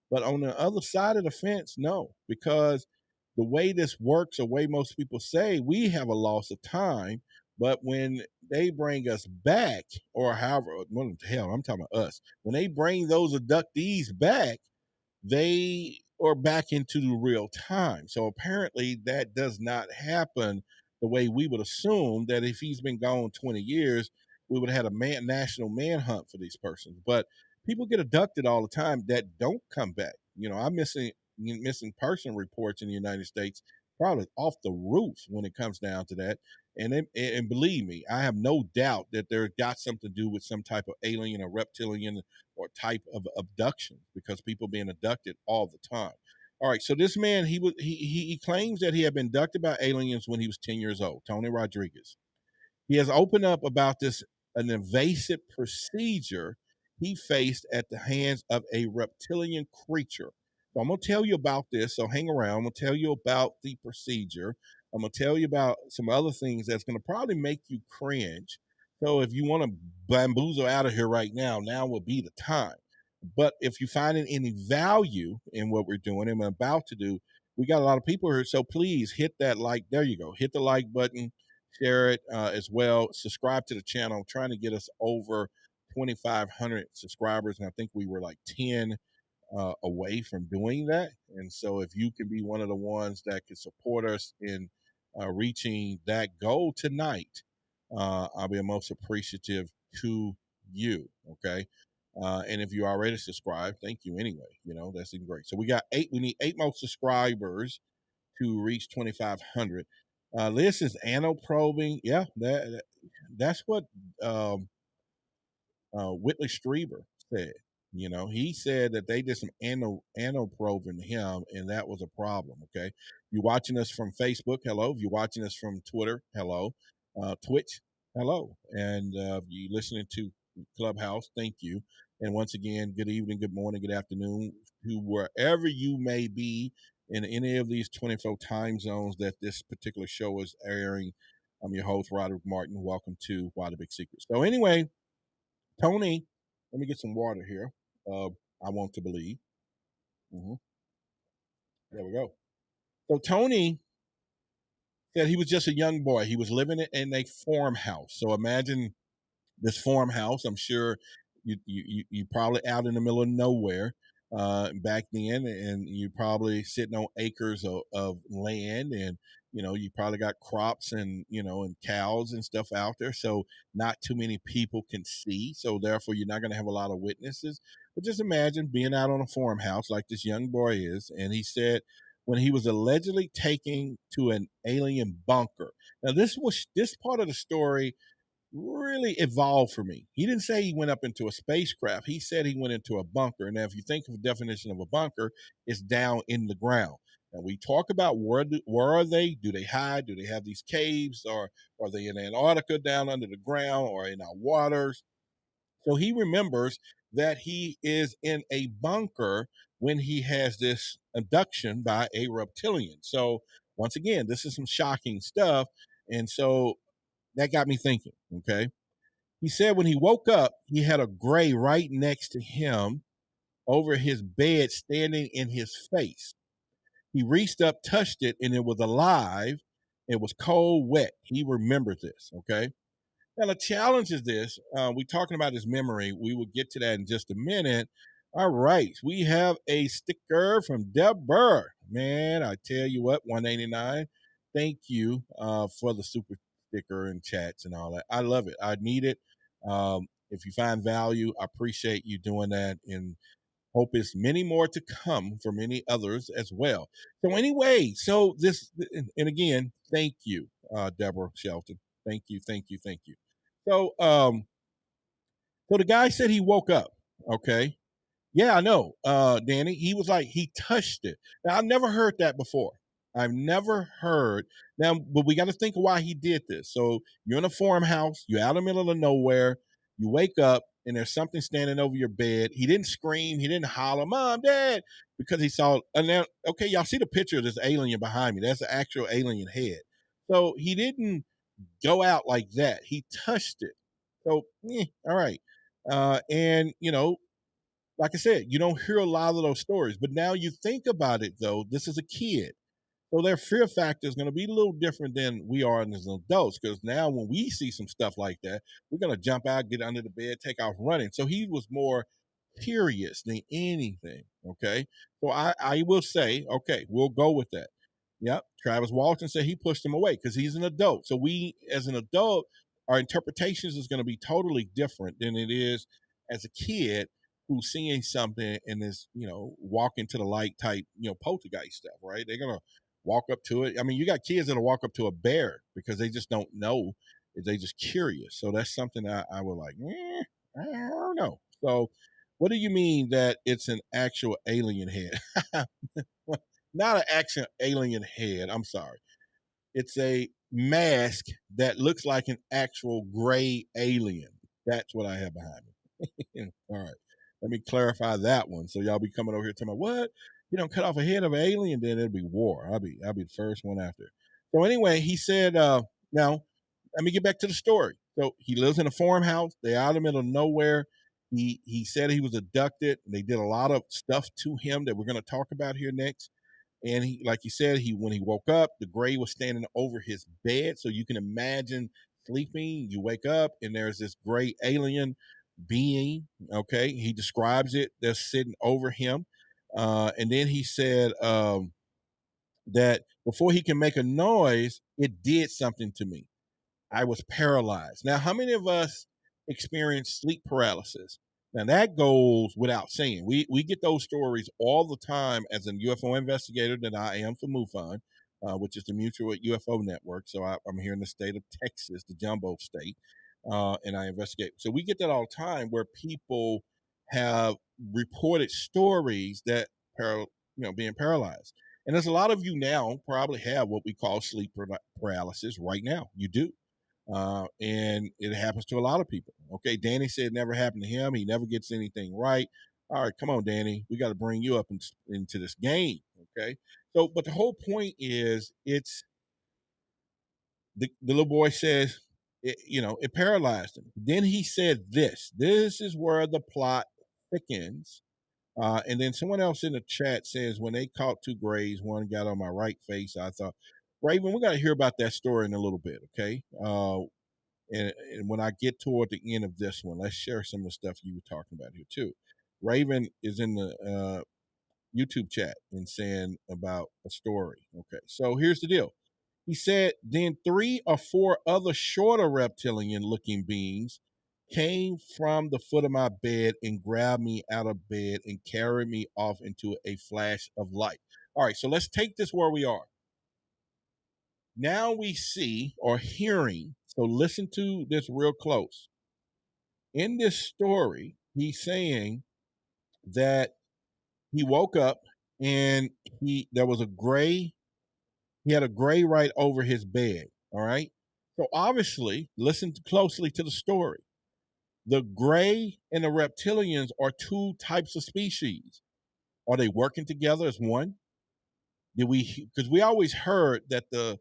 S1: But on the other side of the fence, no, because the way this works, the way most people say, we have a loss of time. But when they bring us back, or however, well, hell, I'm talking about us, when they bring those abductees back, they are back into the real time. So apparently that does not happen the way we would assume, that if he's been gone 20 years, we would have had a national manhunt for these persons. But people get abducted all the time that don't come back. I'm missing person reports in the United States probably off the roof when it comes down to that. And believe me, I have no doubt that they're got something to do with some type of alien or reptilian or type of abduction, because people being abducted all the time. All right, so this man, he claims that he had been abducted by aliens when he was 10 years old, Tony Rodriguez. He has opened up about an invasive procedure he faced at the hands of a reptilian creature. So I'm going to tell you about this, so hang around. I'm going to tell you about the procedure. I'm going to tell you about some other things that's going to probably make you cringe. So if you want to bamboozle out of here right now will be the time. But if you're finding any value in what we're doing and we're about to do, we got a lot of people here. So please hit that like. There you go. Hit the like button. Share it as well. Subscribe to the channel. I'm trying to get us over 2,500 subscribers. And I think we were like 10 away from doing that. And so if you can be one of the ones that can support us in reaching that goal tonight, I'll be most appreciative to you. Okay. And if you already subscribed, thank you anyway. That's even great. So we need 8 more subscribers to reach 2,500. This is anal probing. Yeah, that's what Whitley Strieber said. He said that they did some anal probing him, and that was a problem. Okay, you're watching us from Facebook, hello. If you're watching us from Twitter, hello. Twitch, hello. And you listening to Clubhouse, thank you. And once again, good evening, good morning, good afternoon to wherever you may be in any of these 24 time zones that this particular show is airing. I'm your host, Roderick Martin. Welcome to Why the Big Secret. So anyway, Tony, let me get some water here. I want to believe. There we go. So Tony said he was just a young boy. He was living in a farmhouse. So imagine this farmhouse. I'm sure you probably out in the middle of nowhere back then, and you probably sitting on acres of land, and you probably got crops and and cows and stuff out there, so not too many people can see, so therefore you're not going to have a lot of witnesses. But just imagine being out on a farmhouse like this young boy is. And he said when he was allegedly taken to an alien bunker. Now this part of the story really evolved for me. He didn't say he went up into a spacecraft. He said he went into a bunker. Now, if you think of a definition of a bunker, it's down in the ground. And we talk about where are they? Do they hide? Do they have these caves? Or are they in Antarctica down under the ground or in our waters? So he remembers that he is in a bunker when he has this abduction by a reptilian. So once again, this is some shocking stuff. And so that got me thinking, okay? He said when he woke up, he had a gray right next to him over his bed standing in his face. He reached up, touched it, and it was alive. It was cold, wet. He remembered this, okay? Now, the challenge is this. We're talking about his memory. We will get to that in just a minute. All right. We have a sticker from Deborah. Man, I tell you what, 189. Thank you for the super sticker and chats and all that. I love it. I need it. If you find value, I appreciate you doing that. And hope is many more to come for many others as well. So anyway, so this, and again, thank you, Deborah Shelton. Thank you, thank you, thank you. So the guy said he woke up. Okay. Yeah, I know, Danny. He was like, he touched it. Now, I've never heard that before. I've never heard. Now, but we got to think of why he did this. So you're in a farmhouse, you're out in the middle of nowhere, you wake up, and there's something standing over your bed. He didn't scream, he didn't holler, Mom, Dad, because he saw, and now, okay, y'all see the picture of this alien behind me. That's the actual alien head. So he didn't go out like that. He touched it. So, all right. And, like I said, you don't hear a lot of those stories. But now you think about it, though, this is a kid. So their fear factor is going to be a little different than we are as adults. Because now when we see some stuff like that, we're going to jump out, get under the bed, take off running. So he was more curious than anything. Okay. So I will say, okay, we'll go with that. Yep. Travis Walton said he pushed him away because he's an adult. So we, as an adult, our interpretations is going to be totally different than it is as a kid who's seeing something and is, walking to the light type, poltergeist stuff, right? They're going to walk up to it. I mean, you got kids that'll walk up to a bear because they just don't know. They just curious. So that's something I would like, I don't know. So what do you mean that it's an actual alien head? Not an actual alien head. I'm sorry. It's a mask that looks like an actual gray alien. That's what I have behind me. All right. Let me clarify that one. So y'all be coming over here telling me, what? You don't cut off a head of an alien, then it'll be war. I'll be the first one after. So anyway, he said, now let me get back to the story. So he lives in a farmhouse. They're out in the middle of nowhere. He said he was abducted. They did a lot of stuff to him that we're going to talk about here next. And he, like you said, when he woke up, the gray was standing over his bed. So you can imagine sleeping. You wake up and there's this gray alien being. Okay, he describes it. That's sitting over him. And then he said that before he can make a noise, it did something to me. I was paralyzed. Now, how many of us experience sleep paralysis? Now that goes without saying. We get those stories all the time as a UFO investigator that I am for MUFON, which is the Mutual UFO Network. So I'm here in the state of Texas, the Jumbo State, and I investigate. So we get that all the time where people have reported stories that being paralyzed. And there's a lot of you now probably have what we call sleep paralysis right now. You do. And it happens to a lot of people. Okay, Danny said it never happened to him. He never gets anything right. All right, come on, Danny. We got to bring you up into this game. Okay, so but the whole point is, it's the little boy says, it paralyzed him. Then he said this. This is where the plot thickens. And then someone else in the chat says, when they caught two grays, one got on my right face. I thought, Raven, we're going to hear about that story in a little bit, okay? And when I get toward the end of this one, let's share some of the stuff you were talking about here too. Raven is in the YouTube chat and saying about a story. Okay, so here's the deal. He said, then 3 or 4 other shorter reptilian looking beings came from the foot of my bed and grabbed me out of bed and carried me off into a flash of light. All right, so let's take this where we are. Now we see or hearing So listen to this real close. In this story, he's saying that he woke up and there was he had a gray right over his bed. All right. So obviously, listen closely to the story. The gray and the reptilians are two types of species. Are they working together as one? Because we always heard that the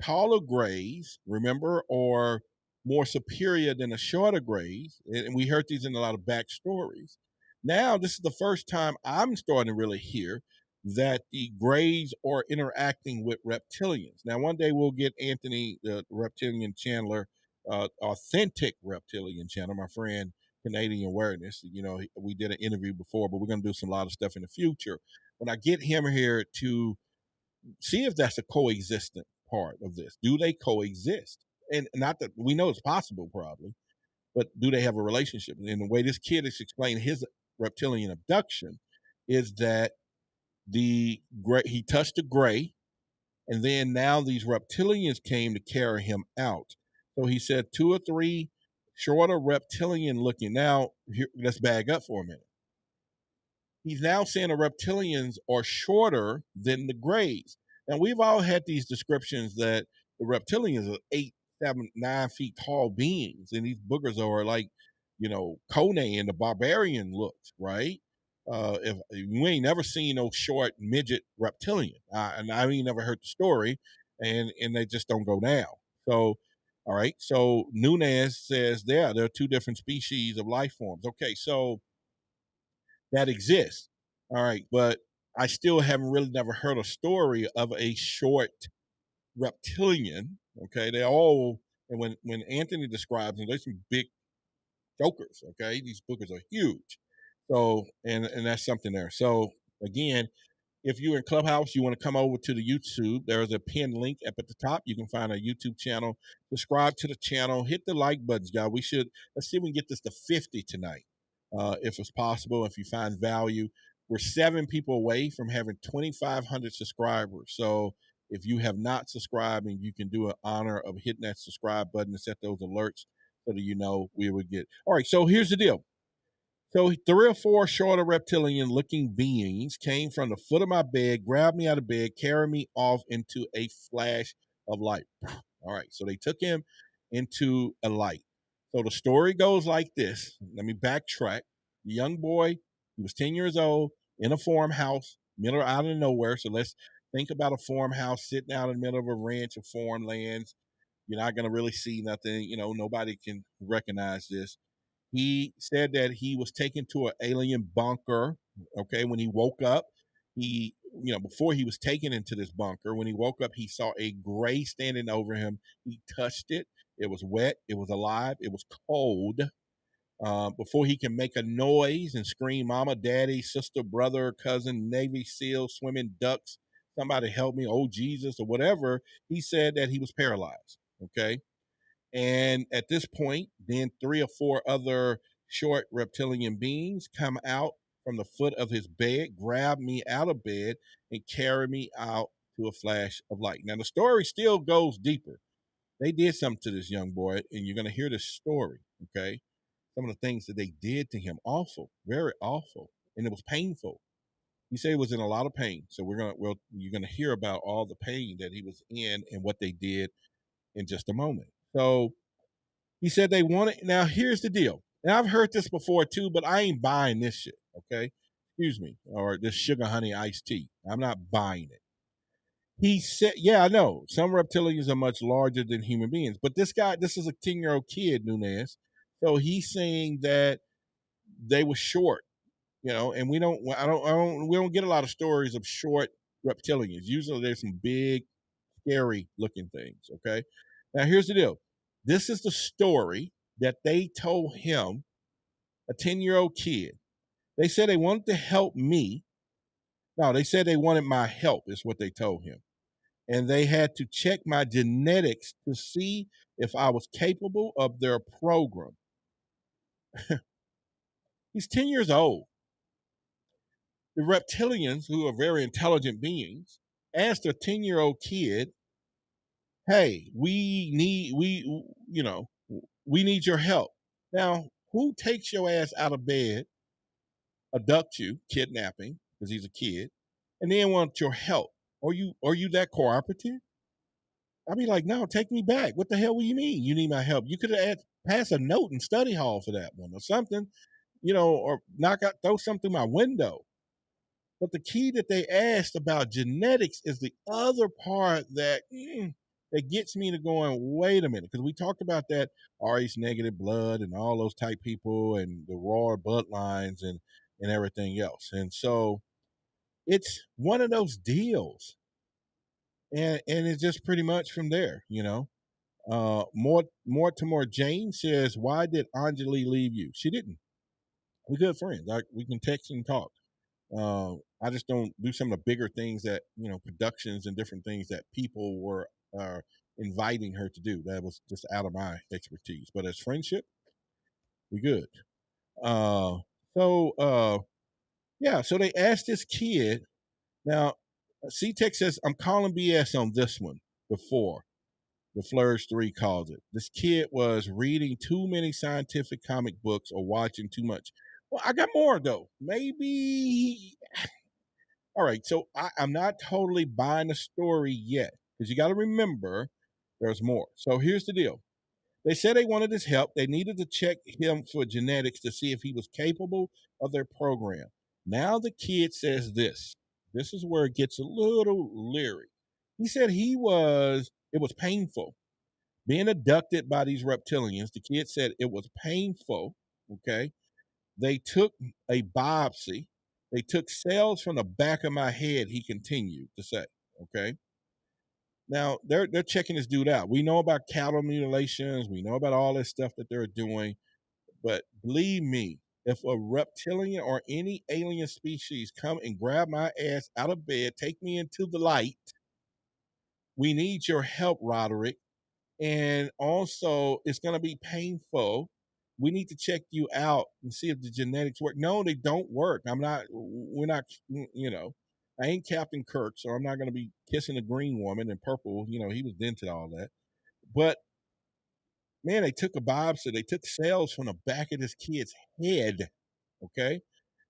S1: taller grays, remember, are more superior than the shorter grays. And we heard these in a lot of backstories. Now, this is the first time I'm starting to really hear that the grays are interacting with reptilians. Now, one day we'll get Anthony, the reptilian channeler, authentic reptilian channel, my friend, Canadian Awareness. You know, we did an interview before, but we're going to do some lot of stuff in the future. When I get him here to see if that's a coexistent part of this. Do they coexist? And not that we know it's possible, probably, but do they have a relationship? And the way this kid is explaining his reptilian abduction is that he touched the gray, and then now these reptilians came to carry him out. So he said 2 or 3 shorter reptilian looking. Now, let's bag up for a minute. He's now saying the reptilians are shorter than the grays. Now, we've all had these descriptions that the reptilians are 8, 7, 9 feet tall beings, and these boogers are like, you know, Conan the Barbarian looks, right? If you ain't never seen no short midget reptilian, and I ain't never heard the story, and they just don't go down. So, all right. So Nunez says there are 2 different species of life forms. Okay, so that exists. All right, but I still haven't really never heard a story of a short reptilian. Okay, they all, and when Anthony describes them, they're some big jokers. Okay, these boogers are huge. So and that's something there. So again, if you're in Clubhouse, you want to come over to the YouTube, there's a pinned link up at the top. You can find our YouTube channel. Subscribe to the channel. Hit the like buttons, guys. Let's see if we can get this to 50 tonight, if it's possible, if you find value. We're 7 people away from having 2,500 subscribers. So if you have not subscribed, and you can do an honor of hitting that subscribe button and set those alerts so that you know we would get. All right, so here's the deal. So 3 or 4 shorter reptilian-looking beings came from the foot of my bed, grabbed me out of bed, carried me off into a flash of light. All right, so they took him into a light. So the story goes like this. Let me backtrack. The young boy, he was 10 years old, in a farmhouse, middle out of nowhere. So let's think about a farmhouse sitting out in the middle of a ranch of foreign lands. You're not going to really see nothing. You know, nobody can recognize this. He said that he was taken to an alien bunker. Okay, when he woke up, before he was taken into this bunker, when he woke up, he saw a gray standing over him. He touched it. It was wet. It was alive. It was cold. Before he can make a noise and scream, "Mama, Daddy, sister, brother, cousin, Navy SEAL, swimming ducks, somebody help me, oh Jesus," or whatever, he said that he was paralyzed. Okay. And at this point, then 3 or 4 other short reptilian beings come out from the foot of his bed, grab me out of bed, and carry me out to a flash of light. Now, the story still goes deeper. They did something to this young boy, and you're going to hear this story, okay? Some of the things that they did to him, awful, very awful, and it was painful. He said he was in a lot of pain, so you're going to hear about all the pain that he was in and what they did in just a moment. So he said they wanted. Now, here's the deal. And I've heard this before too, but I ain't buying this shit, okay? Excuse me. Or this sugar honey iced tea. I'm not buying it. He said, yeah, I know. Some reptilians are much larger than human beings. But this is a 10-year-old kid, Nunez. So he's saying that they were short, and we don't get a lot of stories of short reptilians. Usually there's some big, scary looking things, okay? Now, here's the deal. This is the story that they told him, a 10-year-old kid. They said they wanted to help me. No, they said they wanted my help, is what they told him. And they had to check my genetics to see if I was capable of their program. He's 10 years old. The reptilians, who are very intelligent beings, asked a 10-year-old kid, hey, we need your help. Now, who takes your ass out of bed, abduct you, kidnapping, because he's a kid, and then want your help? Are you that cooperative? I'd be like, no, take me back. What the hell do you mean you need my help? You could have passed a note in study hall for that one or something, or throw something through my window. But the key that they asked about genetics is the other part that gets me to going, wait a minute, because we talked about that Rh negative blood and all those type people and the raw bloodlines and everything else. And so it's one of those deals. And it's just pretty much from there. More Jane says, why did Anjali leave you? She didn't. We're good friends. We can text and talk. I just don't do some of the bigger things that, productions and different things that people were inviting her to do. That was just out of my expertise. But as friendship, we good. So they asked this kid. Now, C-Tech says, I'm calling BS on this one before. The Flourish 3 calls it. This kid was reading too many scientific comic books or watching too much. Well, I got more, though. Maybe. All right, so I'm not totally buying the story yet, because you got to remember there's more. So here's the deal. They said they wanted his help. They needed to check him for genetics to see if he was capable of their program. Now the kid says this. This is where it gets a little leery. He said it was painful. Being abducted by these reptilians, the kid said it was painful, okay? They took a biopsy. They took cells from the back of my head, he continued to say, okay? Now, they're checking this dude out. We know about cattle mutilations. We know about all this stuff that they're doing. But believe me, if a reptilian or any alien species come and grab my ass out of bed, take me into the light, we need your help, Roderick. And also, it's going to be painful. We need to check you out and see if the genetics work. No, they don't work. We're not, I ain't Captain Kirk, so I'm not going to be kissing a green woman in purple. He was dented, all that. But, man, they took a biopsy. They took cells from the back of this kid's head, okay?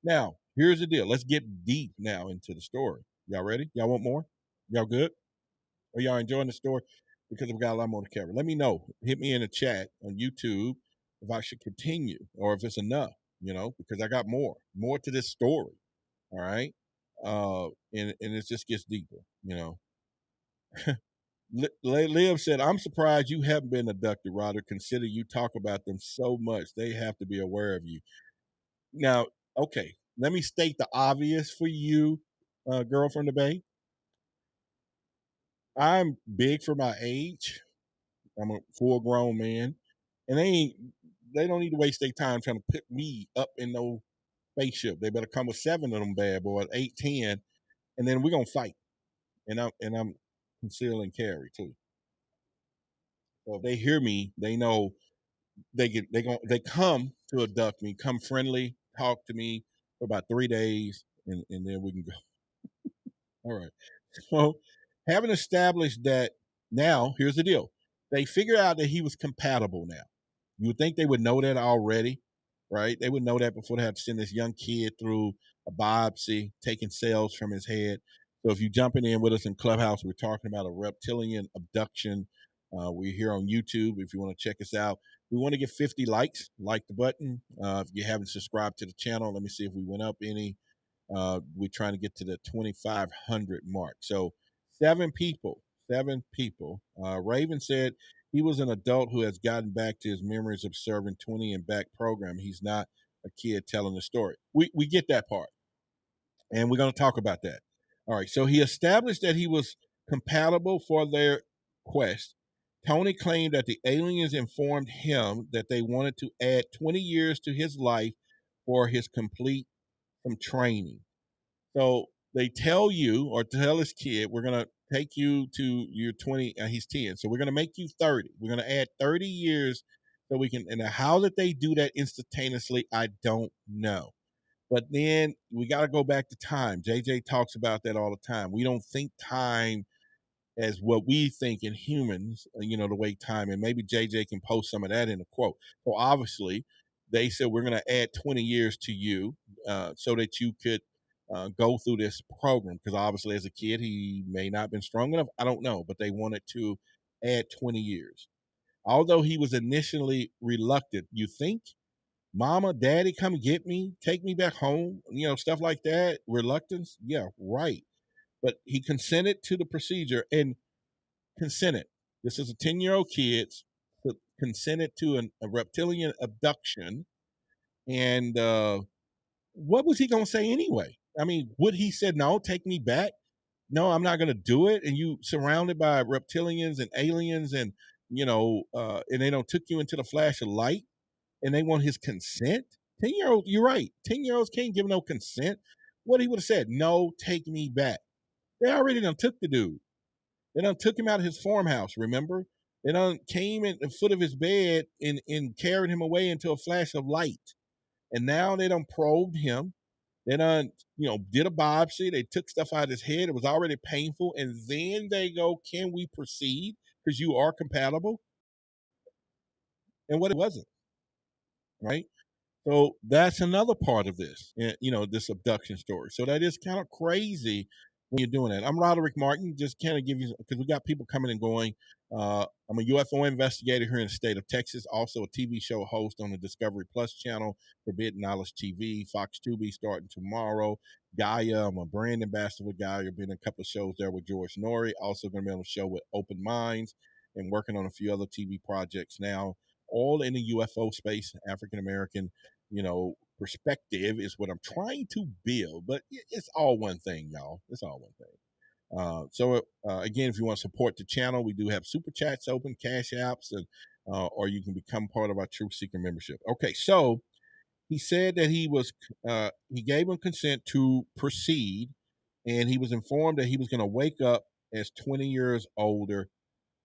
S1: Now, here's the deal. Let's get deep now into the story. Y'all ready? Y'all want more? Y'all good? Are y'all enjoying the story? Because we got a lot more to cover. Let me know. Hit me in the chat on YouTube if I should continue or if it's enough, because I got more to this story. All right. And it just gets deeper, Liv said, I'm surprised you haven't been abducted, Rodder. Consider you talk about them so much. They have to be aware of you. Now, okay, let me state the obvious for you, girl from the Bay. I'm big for my age. I'm a full grown man. And they don't need to waste their time trying to put me up in no spaceship. They better come with 7 of them bad boys, 8, 10, and then we're gonna fight. And I'm conceal and carry too. So if they hear me, they know they come to abduct me, come friendly, talk to me for about 3 days, and then we can go. All right. So having established that, now here's the deal. They figure out that he was compatible now. You would think they would know that already, right? They would know that before they have to send this young kid through a biopsy, taking cells from his head. So if you're jumping in with us in Clubhouse, we're talking about a reptilian abduction. We're here on YouTube if you want to check us out. We want to get 50 likes. Like the button. If you haven't subscribed to the channel, let me see if we went up any. We're trying to get to the 2,500 mark. So 7 people. Raven said he was an adult who has gotten back to his memories of serving 20 and back program. He's not a kid telling the story. We get that part. And we're going to talk about that. All right. So he established that he was compatible for their quest. Tony claimed that the aliens informed him that they wanted to add 20 years to his life for his complete some training. So they tell you or tell this kid, we're going to take you to your 20, he's 10. So we're going to make you 30. We're going to add 30 years so we can, and how did they do that instantaneously? I don't know. But then we got to go back to time. JJ talks about that all the time. We don't think time as what we think in humans, the way time, and maybe JJ can post some of that in a quote. So obviously, they said we're going to add 20 years to you so that you could go through this program, because obviously as a kid he may not have been strong enough. I don't know, but they wanted to add 20 years. Although he was initially reluctant. You think, mama, daddy, come get me, take me back home, stuff like that. Reluctance. Yeah, right. But he consented to the procedure and consented. This is a 10-year-old kid consented to a reptilian abduction. And what was he going to say anyway? I mean, would he said, no, take me back? No, I'm not going to do it. And you surrounded by reptilians and aliens and, and they don't took you into the flash of light and they want his consent? 10-year-old, you're right. 10-year-olds can't give no consent. What he would have said, no, take me back. They already done took the dude. They done took him out of his farmhouse, remember? They done came in the foot of his bed and carried him away into a flash of light. And now they done probed him. They done, did a biopsy. They took stuff out of his head. It was already painful. And then they go, can we proceed? Because you are compatible. And what it wasn't, right? So that's another part of this, this abduction story. So that is kind of crazy when you're doing that. I'm Roderick Martin, just kind of give you, because we got people coming and going. I'm a UFO investigator here in the state of Texas, also a TV show host on the Discovery Plus channel, Forbidden Knowledge TV, Fox 2B starting tomorrow. GAIA, I'm a brand ambassador with GAIA, been in a couple of shows there with George Norrie, also going to be on a show with Open Minds and working on a few other TV projects now, all in the UFO space, African American perspective is what I'm trying to build, but it's all one thing, y'all. It's all one thing. So again, if you want to support the channel, we do have super chats open, cash apps, and or you can become part of our Truth Seeker membership. Okay, so he said that he gave him consent to proceed, and he was informed that he was going to wake up as 20 years older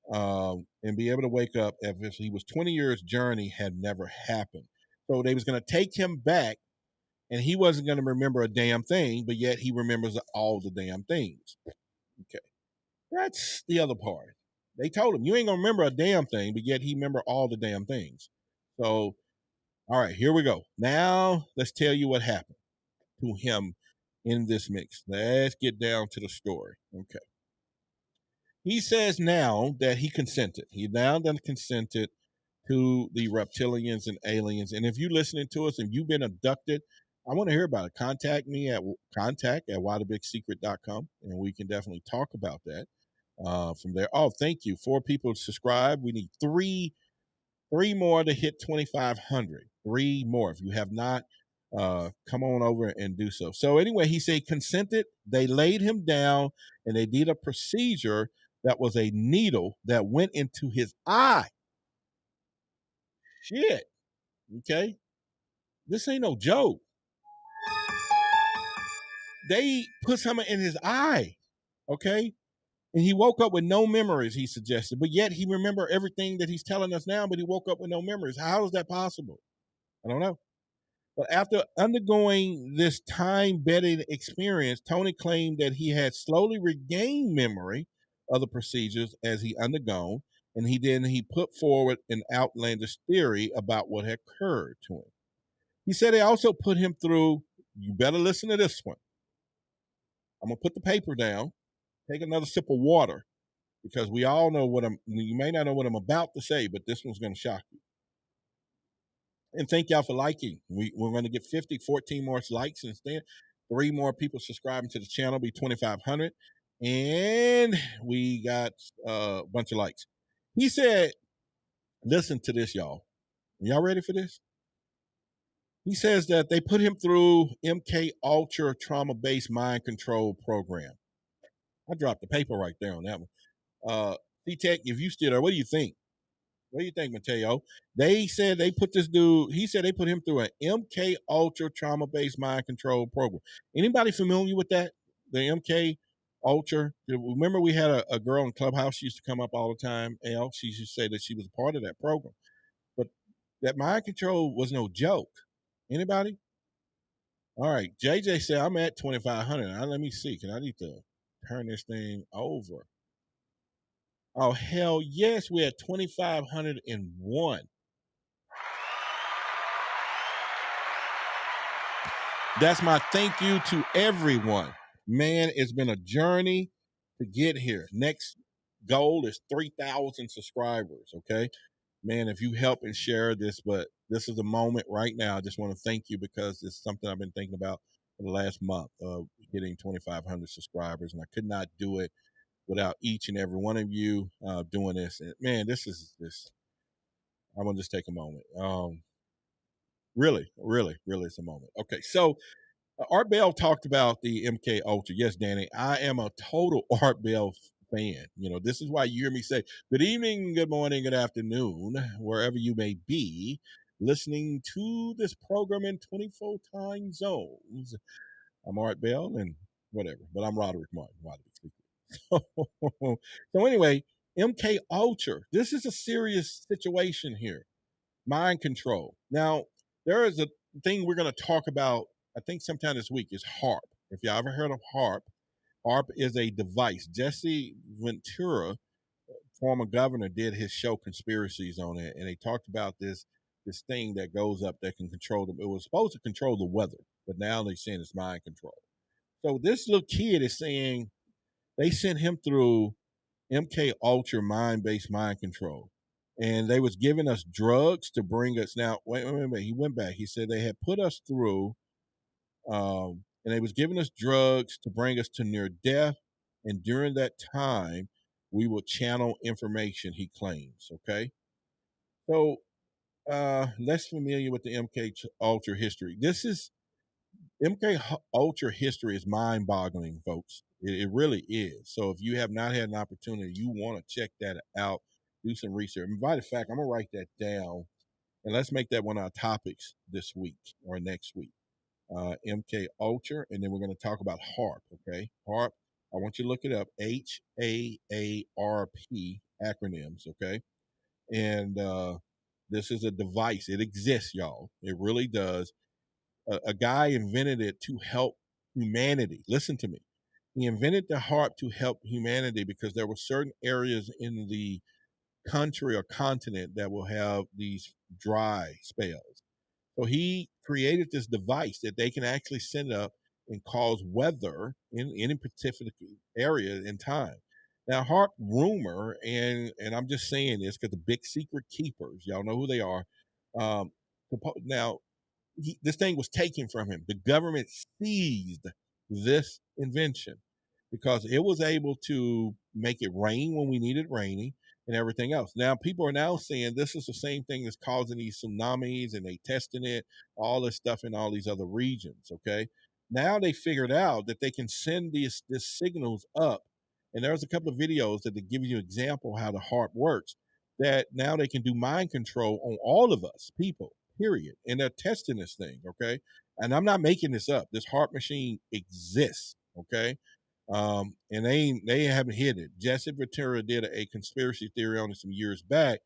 S1: and be able to wake up if he was 20 years journey had never happened. So they was going to take him back, and he wasn't going to remember a damn thing, but yet he remembers all the damn things. Okay. That's the other part. They told him, you ain't going to remember a damn thing, but yet he remember all the damn things. So, all right, here we go. Now, let's tell you what happened to him in this mix. Let's get down to the story. Okay. He says now that he consented. He now done consented to the reptilians and aliens. And if you're listening to us and you've been abducted, I want to hear about it. Contact me at contact@whythebigsecret.com, and we can definitely talk about that from there. Oh, thank you. 4 people subscribe. We need three more to hit 2,500. 3 more. If you have not, come on over and do so. So anyway, he said consented. They laid him down and they did a procedure that was a needle that went into his eye. Shit. Okay. This ain't no joke. They put something in his eye. Okay. And he woke up with no memories, he suggested, but yet he remembered everything that he's telling us now, but he woke up with no memories. How is that possible? I don't know. But after undergoing this time-bedded experience, Tony claimed that he had slowly regained memory of the procedures as he undergone, and he put forward an outlandish theory about what had occurred to him. He said they also put him through, you better listen to this one. I'm going to put the paper down, take another sip of water, because we all know you may not know what I'm about to say, but this one's going to shock you. And thank y'all for liking. We're going to get 14 more likes instead. 3 more people subscribing to the channel, be 2,500. And we got a bunch of likes. He said, listen to this, y'all. Y'all ready for this? He says that they put him through MK Ultra trauma-based mind control program. I dropped the paper right there on that one. C-Tech, if you still there, what do you think? What do you think, Mateo? They said they put this dude, he said they put him through an MK Ultra trauma-based mind control program. Anybody familiar with that? The MK Ultra? Remember we had a girl in Clubhouse, she used to come up all the time, Elle. She used to say that she was a part of that program. But that mind control was no joke. Anybody? All right. JJ said, I'm at 2,500. Now, let me see. Can I need to turn this thing over? Oh, hell yes, we're at 2,501. That's my thank you to everyone. Man, it's been a journey to get here. Next goal is 3,000 subscribers, okay? Man, if you help and share this, but this is a moment right now. I just want to thank you because it's something I've been thinking about for the last month of getting 2,500 subscribers, and I could not do it without each and every one of you doing this. And man, this is this. I want to just take a moment. Really, really, really, it's a moment. Okay, so Art Bell talked about the MK Ultra. Yes, Danny, I am a total Art Bell fan. You know, this is why you hear me say good evening, good morning, good afternoon, wherever you may be listening to this program in 24 time zones. I'm Art Bell and whatever, but I'm Roderick Martin. So anyway, MK Ultra. This is a serious situation here. Mind control. Now, there is a thing we're going to talk about, I think sometime this week, is HARP. If you ever heard of HARP, HARP is a device. Jesse Ventura, former governor, did his show Conspiracies on it, and they talked about this thing that goes up that can control them. It was supposed to control the weather, but now they're saying it's mind control. So this little kid is saying they sent him through MK Ultra mind-based mind control. And they was giving us drugs to bring us. Now, wait. He went back. He said they had put us through, and they was giving us drugs to bring us to near death. And during that time, we will channel information, he claims. Okay. So less familiar with the MK Ultra history. This is MK Ultra history is mind boggling, folks. It really is. So if you have not had an opportunity, you want to check that out, do some research. And by the fact, I'm going to write that down and let's make that one of our topics this week or next week. MK Ultra. And then we're going to talk about HARP. Okay. HARP. I want you to look it up. HAARP acronyms. Okay. And this is a device. It exists, y'all. It really does. A guy invented it to help humanity. Listen to me. He invented the harp to help humanity because there were certain areas in the country or continent that will have these dry spells. So he created this device that they can actually send up and cause weather in any particular area in time. Now, harp rumor, and I'm just saying this because the big secret keepers, y'all know who they are. Um, now, this thing was taken from him. The government seized this invention because it was able to make it rain when we needed raining and everything else. Now, people are now saying this is the same thing that's causing these tsunamis and they testing it, all this stuff in all these other regions. Okay. Now they figured out that they can send these signals up. And there's a couple of videos that they give you an example how the harp works, that now they can do mind control on all of us people, period. And they're testing this thing, okay? And I'm not making this up. This harp machine exists, okay? And they haven't hid it. Jesse Ventura did a conspiracy theory on it some years back,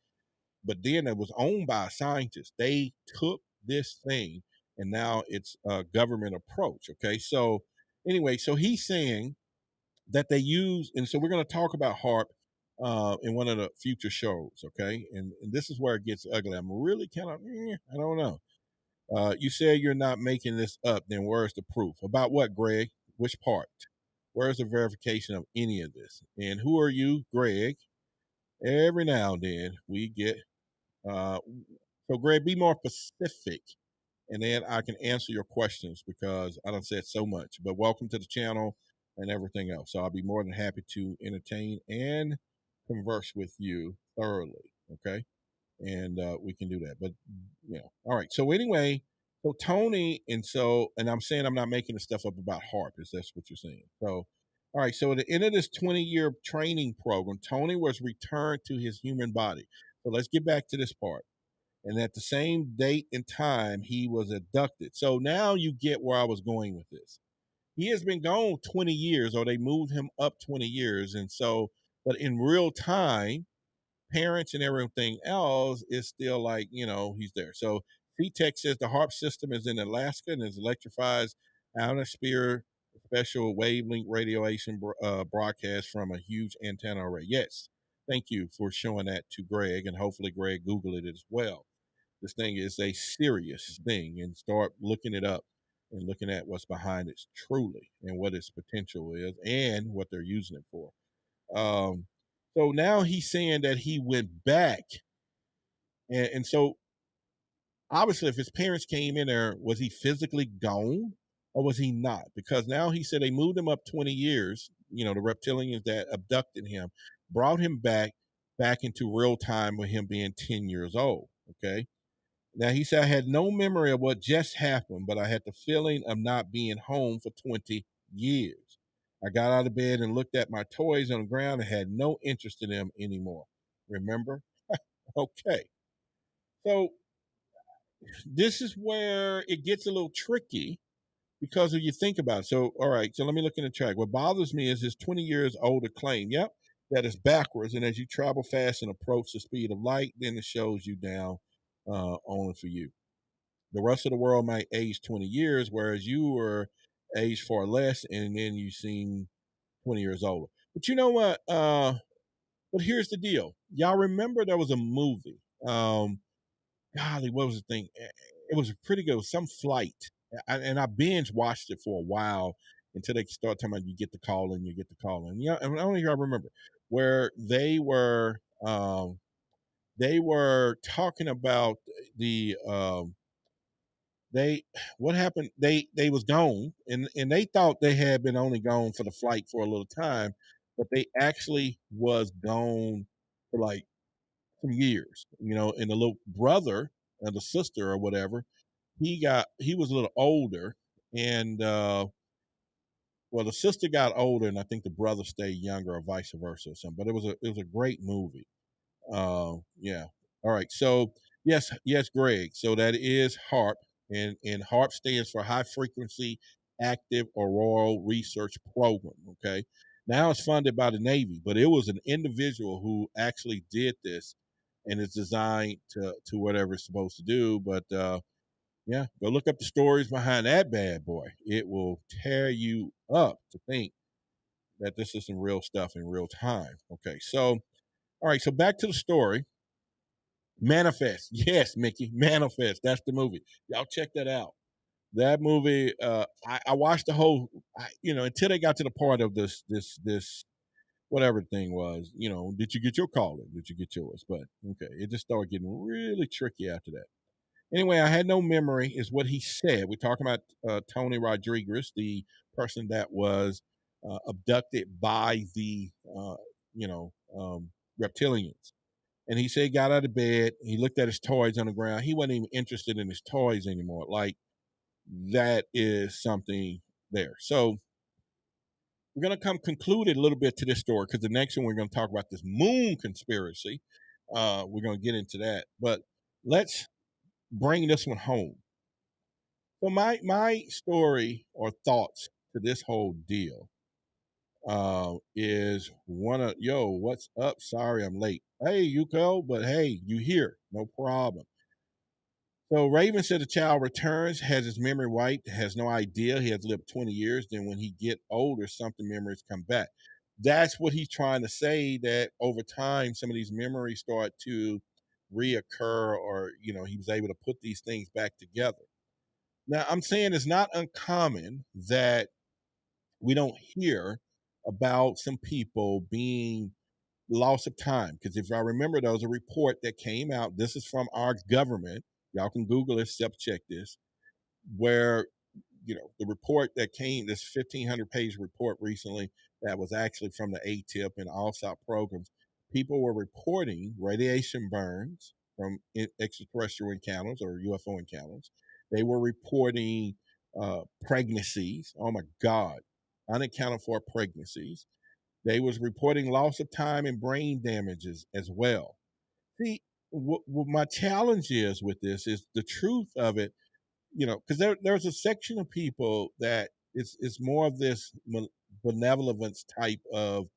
S1: but then it was owned by a scientist. They took this thing, and now it's a government approach, okay? So anyway, so he's saying that they use, and so we're going to talk about harp in one of the future shows, okay? And this is where it gets ugly. I'm really kind of, I don't know. You say you're not making this up, then where's the proof? About what, Greg? Which part? Where's the verification of any of this? And who are you, Greg? Every now and then we get, so Greg, be more specific and then I can answer your questions because I don't said so much. But welcome to the channel and everything else. So I'll be more than happy to entertain and converse with you thoroughly. Okay. And we can do that. But all right. So anyway, so Tony, and I'm saying I'm not making the stuff up about harp, is that's what you're saying. So all right, so at the end of this 20-year training program, Tony was returned to his human body. So let's get back to this part. And at the same date and time, he was abducted. So now you get where I was going with this. He has been gone 20 years, or they moved him up 20 years. And so, but in real time, parents and everything else is still like, he's there. So CTEC says the HARP system is in Alaska and is electrifies ionosphere special wavelength radiation broadcast from a huge antenna array. Yes, Thank you for showing that to Greg, and hopefully Greg Googled it as well. This thing is a serious thing, and start looking it up and looking at what's behind it truly and what its potential is and what they're using it for. So now he's saying that he went back, and so obviously, if his parents came in there, was he physically gone or was he not? Because now he said they moved him up 20 years. You know, the reptilians that abducted him brought him back into real time with him being 10 years old. Okay. Now he said, I had no memory of what just happened, but I had the feeling of not being home for 20 years. I got out of bed and looked at my toys on the ground and had no interest in them anymore. Remember? Okay. So this is where it gets a little tricky because if you think about it. So, all right, so let me look in the track. What bothers me is his 20 years older claim. Yep, that is backwards. And as you travel fast and approach the speed of light, then it shows you down only for you. The rest of the world might age 20 years, whereas you were aged far less, and then you seem 20 years older. But you know what? But here's the deal. Y'all remember there was a movie. Golly, what was the thing? It was pretty good. It was some flight. And I binge watched it for a while until they start talking about you get the call and you get the call. And yeah, and I don't even remember where they were talking about the they what happened, they was gone, and they thought they had been only gone for the flight for a little time, but they actually was gone for like some years, you know, and the little brother or the sister or whatever, he was a little older, and well, the sister got older, and I think the brother stayed younger, or vice versa, or something. But it was a great movie. Yeah. All right. So yes, Greg. So that is HARP, and HARP stands for High Frequency Active Auroral Research Program. Okay. Now it's funded by the Navy, but it was an individual who actually did this, and it's designed to whatever it's supposed to do. But yeah, go look up the stories behind that bad boy. It will tear you up to think that this is some real stuff in real time. Okay. So all right, so back to the story. Manifest. Yes, Mickey. Manifest. That's the movie. Y'all check that out. That movie, I watched the whole, until they got to the part of this whatever thing was. Did you get your call in? Did you get yours? But okay, it just started getting really tricky after that. Anyway, I had no memory, is what he said. We're talking about Tony Rodriguez, the person that was abducted by the, reptilians. And he said he got out of bed. He looked at his toys on the ground. He wasn't even interested in his toys anymore. Like, that is something there. So we're going to come concluded a little bit to this story, because the next one we're going to talk about this moon conspiracy. We're going to get into that. But let's bring this one home. So my story or thoughts to this whole deal is what's up? Sorry I'm late. Hey, Yuko, but hey, you here? No problem. So Raven said the child returns, has his memory wiped, has no idea he has lived 20 years. Then when he get older, something memories come back. That's what he's trying to say, that over time, some of these memories start to reoccur, or, he was able to put these things back together. Now, I'm saying it's not uncommon that we don't hear about some people being loss of time. Because if I remember, there was a report that came out. This is from our government. Y'all can Google it, self-check this, where, the report that came, this 1,500-page report recently that was actually from the ATIP and ALSOP programs, people were reporting radiation burns from extraterrestrial encounters or UFO encounters. They were reporting pregnancies. Oh, my God. Unaccounted for pregnancies. They was reporting loss of time and brain damages as well. See, what my challenge is with this is the truth of it, because there's a section of people that it's more of this benevolence type of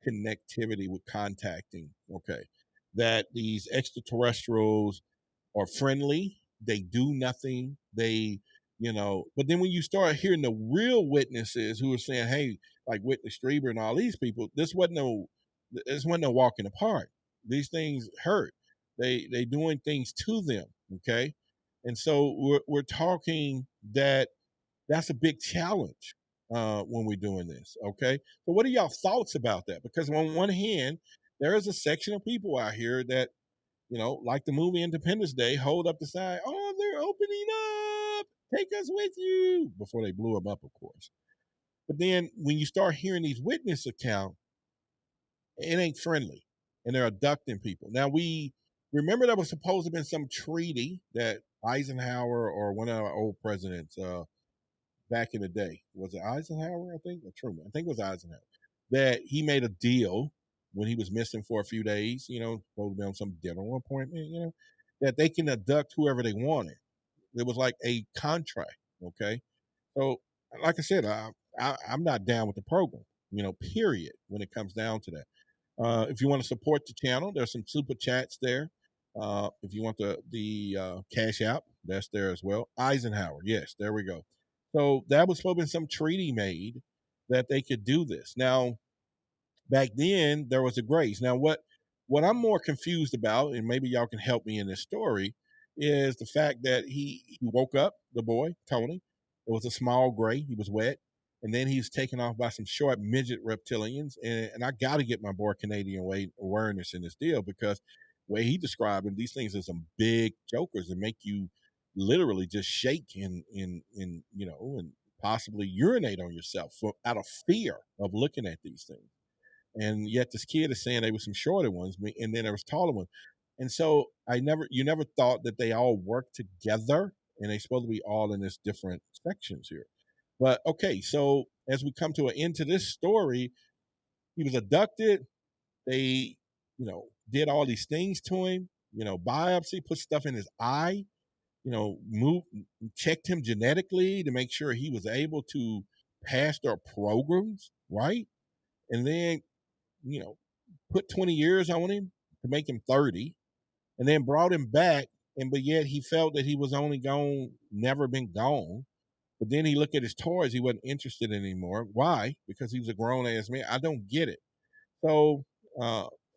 S1: connectivity with contacting, okay, that these extraterrestrials are friendly, they do nothing, but then when you start hearing the real witnesses who are saying, hey, like Whitley Strieber and all these people, this wasn't no It's when they're walking apart. These things hurt. They doing things to them. Okay, and so we're talking that's a big challenge when we're doing this. Okay, so what are y'all thoughts about that? Because on one hand, there is a section of people out here that like the movie Independence Day, hold up the sign. Oh, they're opening up. Take us with you before they blew them up, of course. But then when you start hearing these witness accounts, it ain't friendly, and they're abducting people. Now we remember there was supposed to have been some treaty that Eisenhower or one of our old presidents back in the day, was it Eisenhower? I think, or Truman. I think it was Eisenhower, that he made a deal when he was missing for a few days. Supposed to be on some dental appointment. That they can abduct whoever they wanted. It was like a contract. Okay, so like I said, I'm not down with the program. Period. When it comes down to that. If you want to support the channel, there's some super chats there. If you want the cash app, that's there as well. Eisenhower, yes, there we go. So that was supposed to be some treaty made that they could do this. Now, back then there was a grace. Now, what I'm more confused about, and maybe y'all can help me in this story, is the fact that he woke up, the boy Tony. It was a small gray. He was wet, and then he was taken off by some short midget reptilians. And I got to get my boy Canadian Wade awareness in this deal, because the way he described them, these things are some big jokers that make you literally just shake and possibly urinate on yourself out of fear of looking at these things. And yet this kid is saying they were some shorter ones, and then there was taller ones. And so you never thought that they all work together, and they're supposed to be all in this different sections here. But okay, so as we come to an end to this story, he was abducted. They, did all these things to him, biopsy, put stuff in his eye, checked him genetically to make sure he was able to pass their programs, right? And then, put 20 years on him to make him 30, and then brought him back. But yet he felt that he was only gone, never been gone. But then he looked at his toys, he wasn't interested anymore. Why? Because he was a grown ass man. I don't get it. So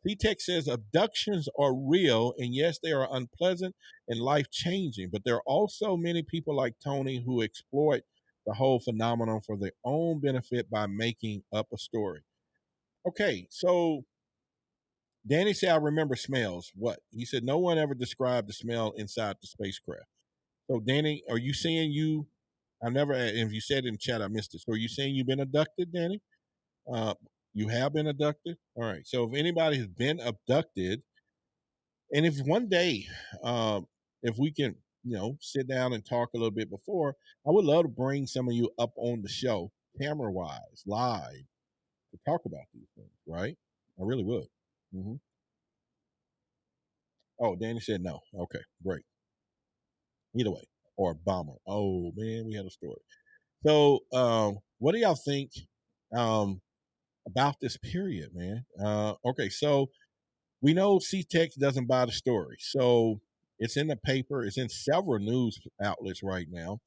S1: C-Tech says abductions are real, and yes, they are unpleasant and life-changing, but there are also many people like Tony who exploit the whole phenomenon for their own benefit by making up a story. Okay, so Danny said, I remember smells. What? He said, no one ever described the smell inside the spacecraft. So, Danny, are you saying if you said in chat, I missed it. So, are you saying you've been abducted, Danny? You have been abducted? All right. So, if anybody has been abducted, and if one day, if we can, sit down and talk a little bit before, I would love to bring some of you up on the show, camera-wise, live, to talk about these things, right? I really would. Mm-hmm. Oh, Danny said no. Okay, great. Either way, or bomber. Oh man, we had a story. So, what do y'all think about this period, man? Okay, so we know C-Tech doesn't buy the story, so it's in the paper. It's in several news outlets right now.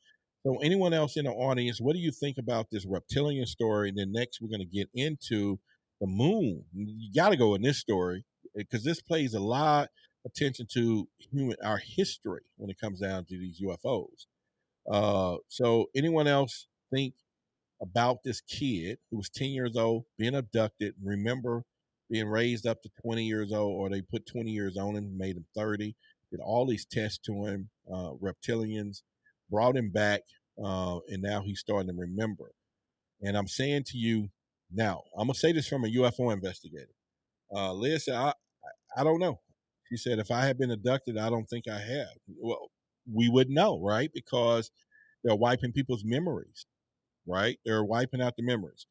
S1: So, anyone else in the audience, what do you think about this reptilian story? And then next, we're going to get into the moon. You got to go in this story because this plays a lot attention to our history when it comes down to these UFOs. So anyone else think about this kid who was 10 years old being abducted? Remember being raised up to 20 years old, or they put 20 years on him, made him 30, did all these tests to him, reptilians, brought him back, and now he's starting to remember. And I'm saying to you now, I'm going to say this from a UFO investigator. Liz said, I don't know. She said, if I had been abducted, I don't think I have. Well, we would know, right? Because they're wiping people's memories, right? They're wiping out the memories.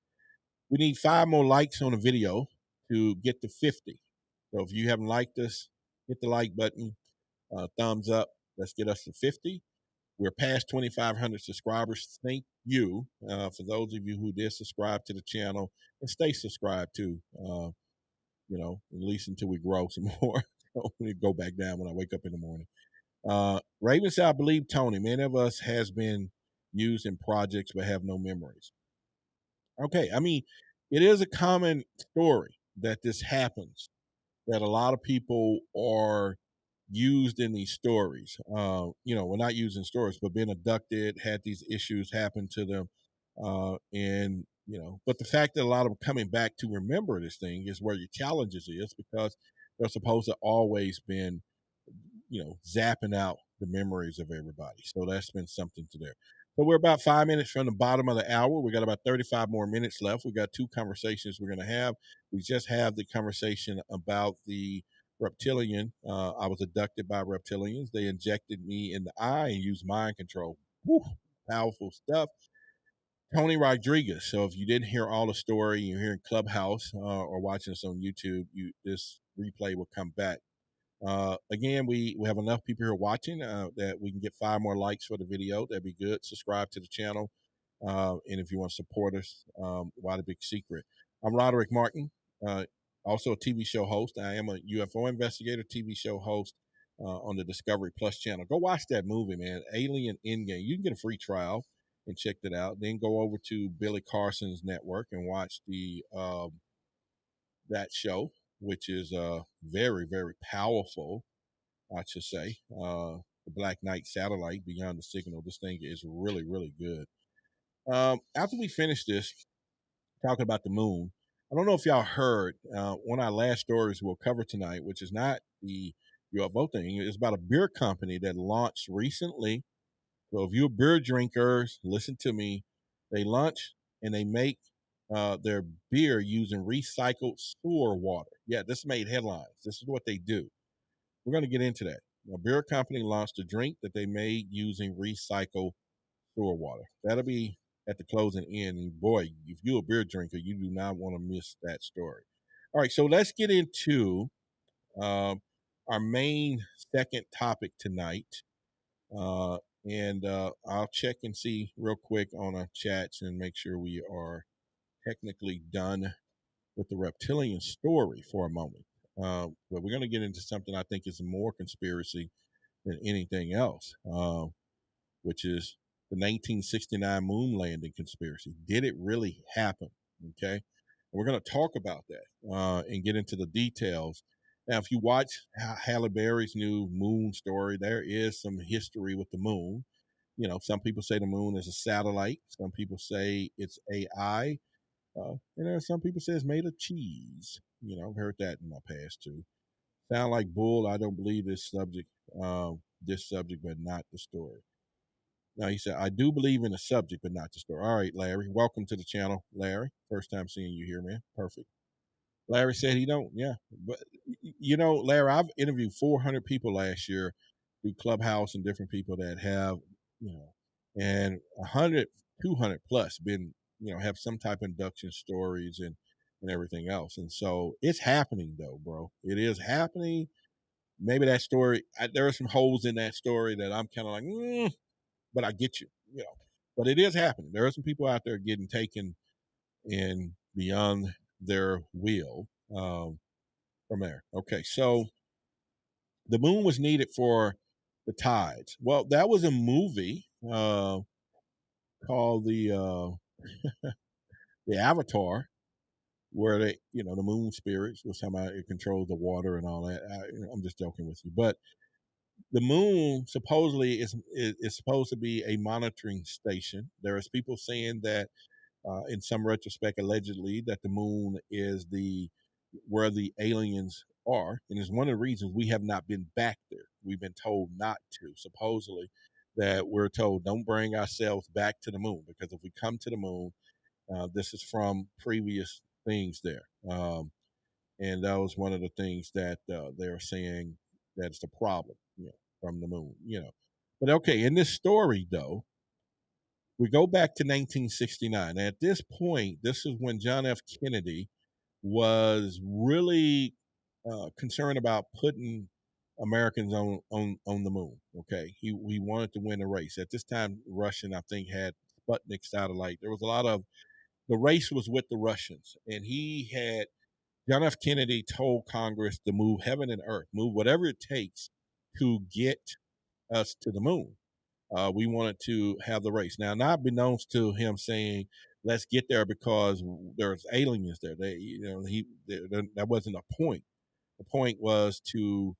S1: We need 5 more likes on the video to get to 50. So if you haven't liked us, hit the like button, thumbs up. Let's get us to 50. We're past 2,500 subscribers. Thank you for those of you who did subscribe to the channel and stay subscribed too. At least until we grow some more. We go back down when I wake up in the morning. Raven said, I believe Tony. Many of us has been used in projects but have no memories. Okay, I mean, it is a common story. that this happens, that a lot of people are used in these stories. We're not using stories, but being abducted, had these issues happen to them. But the fact that a lot of them coming back to remember this thing is where your challenges is, because they're supposed to always been, zapping out the memories of everybody. So that's been something to there. So we're about 5 minutes from the bottom of the hour. We got about 35 more minutes left. We got two conversations we're going to have. We just have the conversation about the reptilian. I was abducted by reptilians. They injected me in the eye and used mind control. Woo, powerful stuff. Tony Rodriguez. So if you didn't hear all the story, you're here in Clubhouse or watching us on YouTube, this replay will come back. Again, we have enough people here watching that we can get 5 more likes for the video. That'd be good. Subscribe to the channel. And if you want to support us, why the big secret? I'm Roderick Martin, also a TV show host. I am a UFO investigator, TV show host on the Discovery Plus channel. Go watch that movie, man. Alien Endgame. You can get a free trial and check that out. Then go over to Billy Carson's network and watch that show, which is very, very powerful, I should say. The Black Knight Satellite, Beyond the Signal. This thing is really, really good. After we finish this, talking about the moon, I don't know if y'all heard one of our last stories we'll cover tonight, which is not the UFO thing. It's about a beer company that launched recently. So if you're beer drinkers, listen to me. They launch and they make their beer using recycled sewer water. Yeah, this made headlines. This is what they do. We're going to get into that. A beer company launched a drink that they made using recycled sewer water. That'll be at the closing end. And boy, if you're a beer drinker, you do not want to miss that story. All right, so let's get into our main second topic tonight. And I'll check and see real quick on our chats and make sure we are technically done with the reptilian story for a moment. But we're going to get into something I think is more conspiracy than anything else, which is the 1969 moon landing conspiracy. Did it really happen? Okay. And we're going to talk about that and get into the details. Now, if you watch Halle Berry's new moon story, there is some history with the moon. Some people say the moon is a satellite. Some people say it's AI. And there are some people say it's made of cheese. I've heard that in my past too. Sound like bull. I don't believe this subject, but not the story. Now he said, I do believe in the subject, but not the story. All right, Larry, welcome to the channel, Larry. First time seeing you here, man. Perfect. Larry said he don't. Yeah, but Larry, I've interviewed 400 people last year through Clubhouse and different people that have, and 100, 200 plus been, have some type of induction stories and everything else. And so it's happening though, bro. It is happening. Maybe that story, there are some holes in that story that I'm kind of like, but I get you, but it is happening. There are some people out there getting taken in beyond their will from there. Okay, so the moon was needed for the tides. Well, that was a movie called the Avatar, where the moon spirits was somehow it controls the water and all that. I'm just joking with you, but the moon supposedly is supposed to be a monitoring station. There is people saying that in some retrospect, allegedly, that the moon is where the aliens are, and it's one of the reasons we have not been back there. We've been told not to. Supposedly, that we're told don't bring ourselves back to the moon, because if we come to the moon, this is from previous things there, and that was one of the things that they're saying that it's a problem, from the moon, But okay, in this story though, we go back to 1969. At this point, this is when John F. Kennedy was really concerned about putting Americans on the moon. Okay, he wanted to win the race. At this time, Russian, I think, had Sputnik satellite. There was a lot of the race was with the Russians, and John F. Kennedy told Congress to move heaven and earth, move whatever it takes to get us to the moon. We wanted to have the race. Now, not beknownst to him saying let's get there because there's aliens there. They, that wasn't a point. The point was to,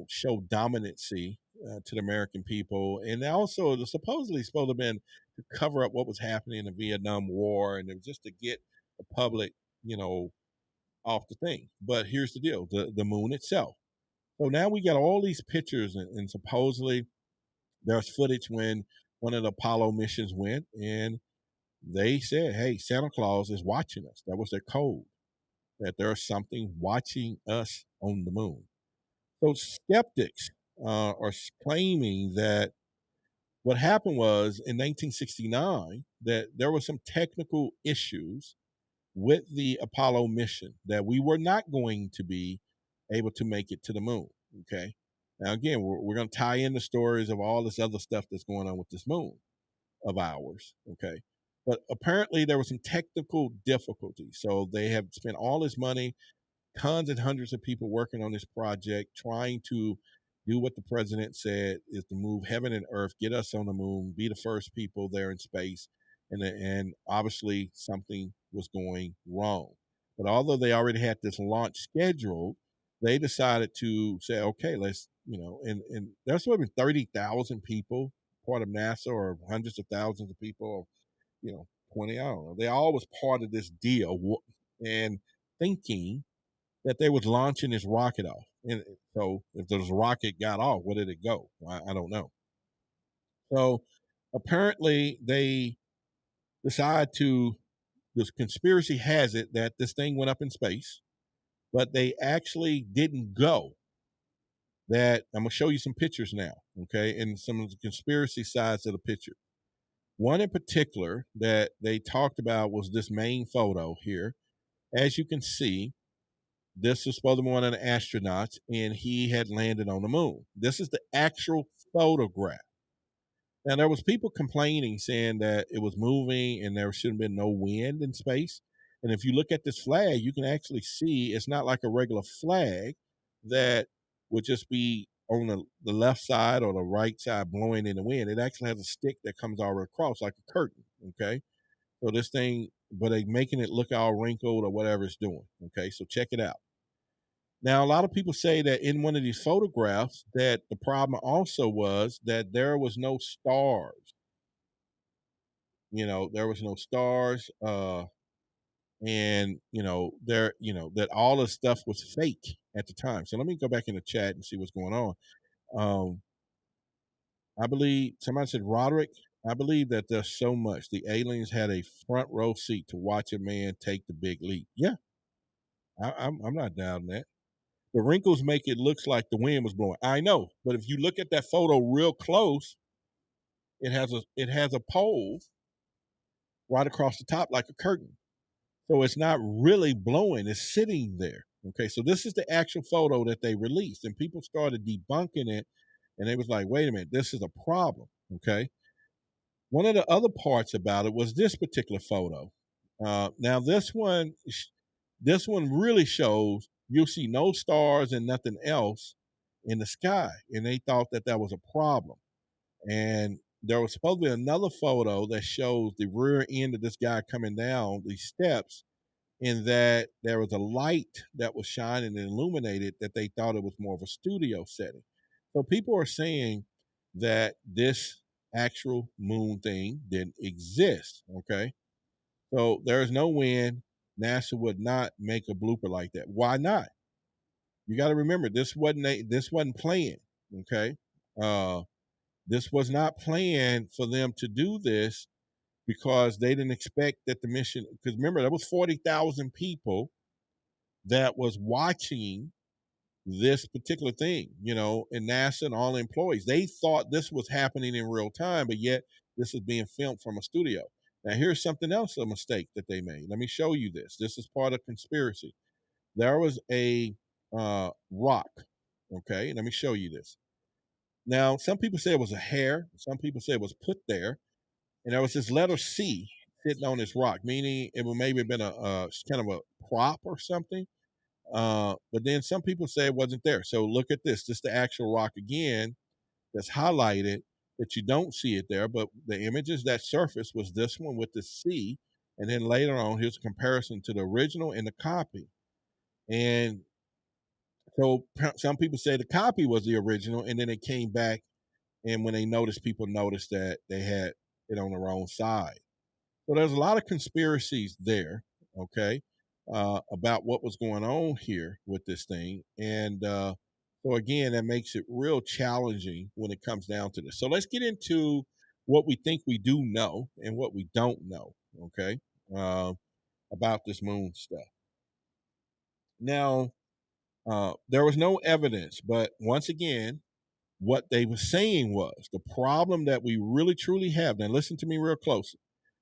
S1: show dominancy to the American people, and also it was supposedly supposed to have been to cover up what was happening in the Vietnam War, and it was just to get the public, off the thing. But here's the deal: the moon itself. So now we got all these pictures, and supposedly there's footage when one of the Apollo missions went, and they said, "Hey, Santa Claus is watching us." That was their code, that there's something watching us on the moon. So skeptics are claiming that what happened was in 1969 that there were some technical issues with the Apollo mission, that we were not going to be able to make it to the moon. Okay. Now, again, we're going to tie in the stories of all this other stuff that's going on with this moon of ours. Okay. But apparently there was some technical difficulties. So they have spent all this money, tons and hundreds of people working on this project, trying to do what the president said is to move heaven and earth, get us on the moon, be the first people there in space. And obviously something was going wrong. But although they already had this launch scheduled, they decided to say, okay, let's, and there's sort of 30,000 people part of NASA, or hundreds of thousands of people, or, 20, I don't know. They all was part of this deal, and thinking that they was launching this rocket off. And so if this rocket got off, where did it go? I don't know. So apparently they decide to, this conspiracy has it that this thing went up in space, but they actually didn't go. That I'm going to show you some pictures now, okay, and some of the conspiracy sides of the picture. One in particular that they talked about was this main photo here. As you can see, this is supposed to be one of the astronauts, and he had landed on the moon. This is the actual photograph. Now, there was people complaining, saying that it was moving and there should have been no wind in space. And if you look at this flag, you can actually see it's not like a regular flag that would just be on the left side or the right side blowing in the wind. It actually has a stick that comes all across like a curtain, okay? So this thing, but they making it look all wrinkled or whatever it's doing, okay? So check it out. Now, a lot of people say that in one of these photographs that the problem also was that there was no stars. There was no stars, and that all the stuff was fake at the time. So let me go back in the chat and see what's going on. I believe somebody said, Roderick, I believe that there's so much. The aliens had a front row seat to watch a man take the big leap. Yeah, I'm not doubting that. The wrinkles make it look like the wind was blowing. I know, but if you look at that photo real close, it has a pole right across the top like a curtain. So it's not really blowing, it's sitting there. Okay, so this is the actual photo that they released, and people started debunking it, and they was like, wait a minute, this is a problem. Okay. One of the other parts about it was this particular photo. Now this one really shows you'll see no stars and nothing else in the sky, and they thought that that was a problem. And there was supposed to be another photo that shows the rear end of this guy coming down these steps, in that there was a light that was shining and illuminated, that they thought it was more of a studio setting. So people are saying that this actual moon thing didn't exist. Okay. So there's no wind. NASA would not make a blooper like that. Why not? You got to remember, this wasn't planned. Okay. This was not planned for them to do this, because they didn't expect that the mission, because remember, there was 40,000 people that was watching this particular thing, and NASA and all the employees. They thought this was happening in real time, but yet this is being filmed from a studio. Now, here's something else, a mistake that they made. Let me show you this. This is part of conspiracy. There was a rock, okay? Let me show you this. Now, some people say it was a hair. Some people say it was put there. And there was this letter C sitting on this rock, meaning it would maybe have been a kind of a prop or something. But then some people say it wasn't there. So look at this. This is the actual rock again that's highlighted, that you don't see it there. But the images that surfaced was this one with the C And then later on, here's a comparison to the original and the copy. And so some people say the copy was the original, and then it came back, and when they noticed, people noticed that they had it on the wrong side. So there's a lot of conspiracies there, okay, about what was going on here with this thing. And so again, that makes it real challenging when it comes down to this. So let's get into what we think we do know and what we don't know, okay, uh, about this moon stuff. Now, there was no evidence, but once again, what they were saying was the problem that we really truly have. Now, listen to me real closely.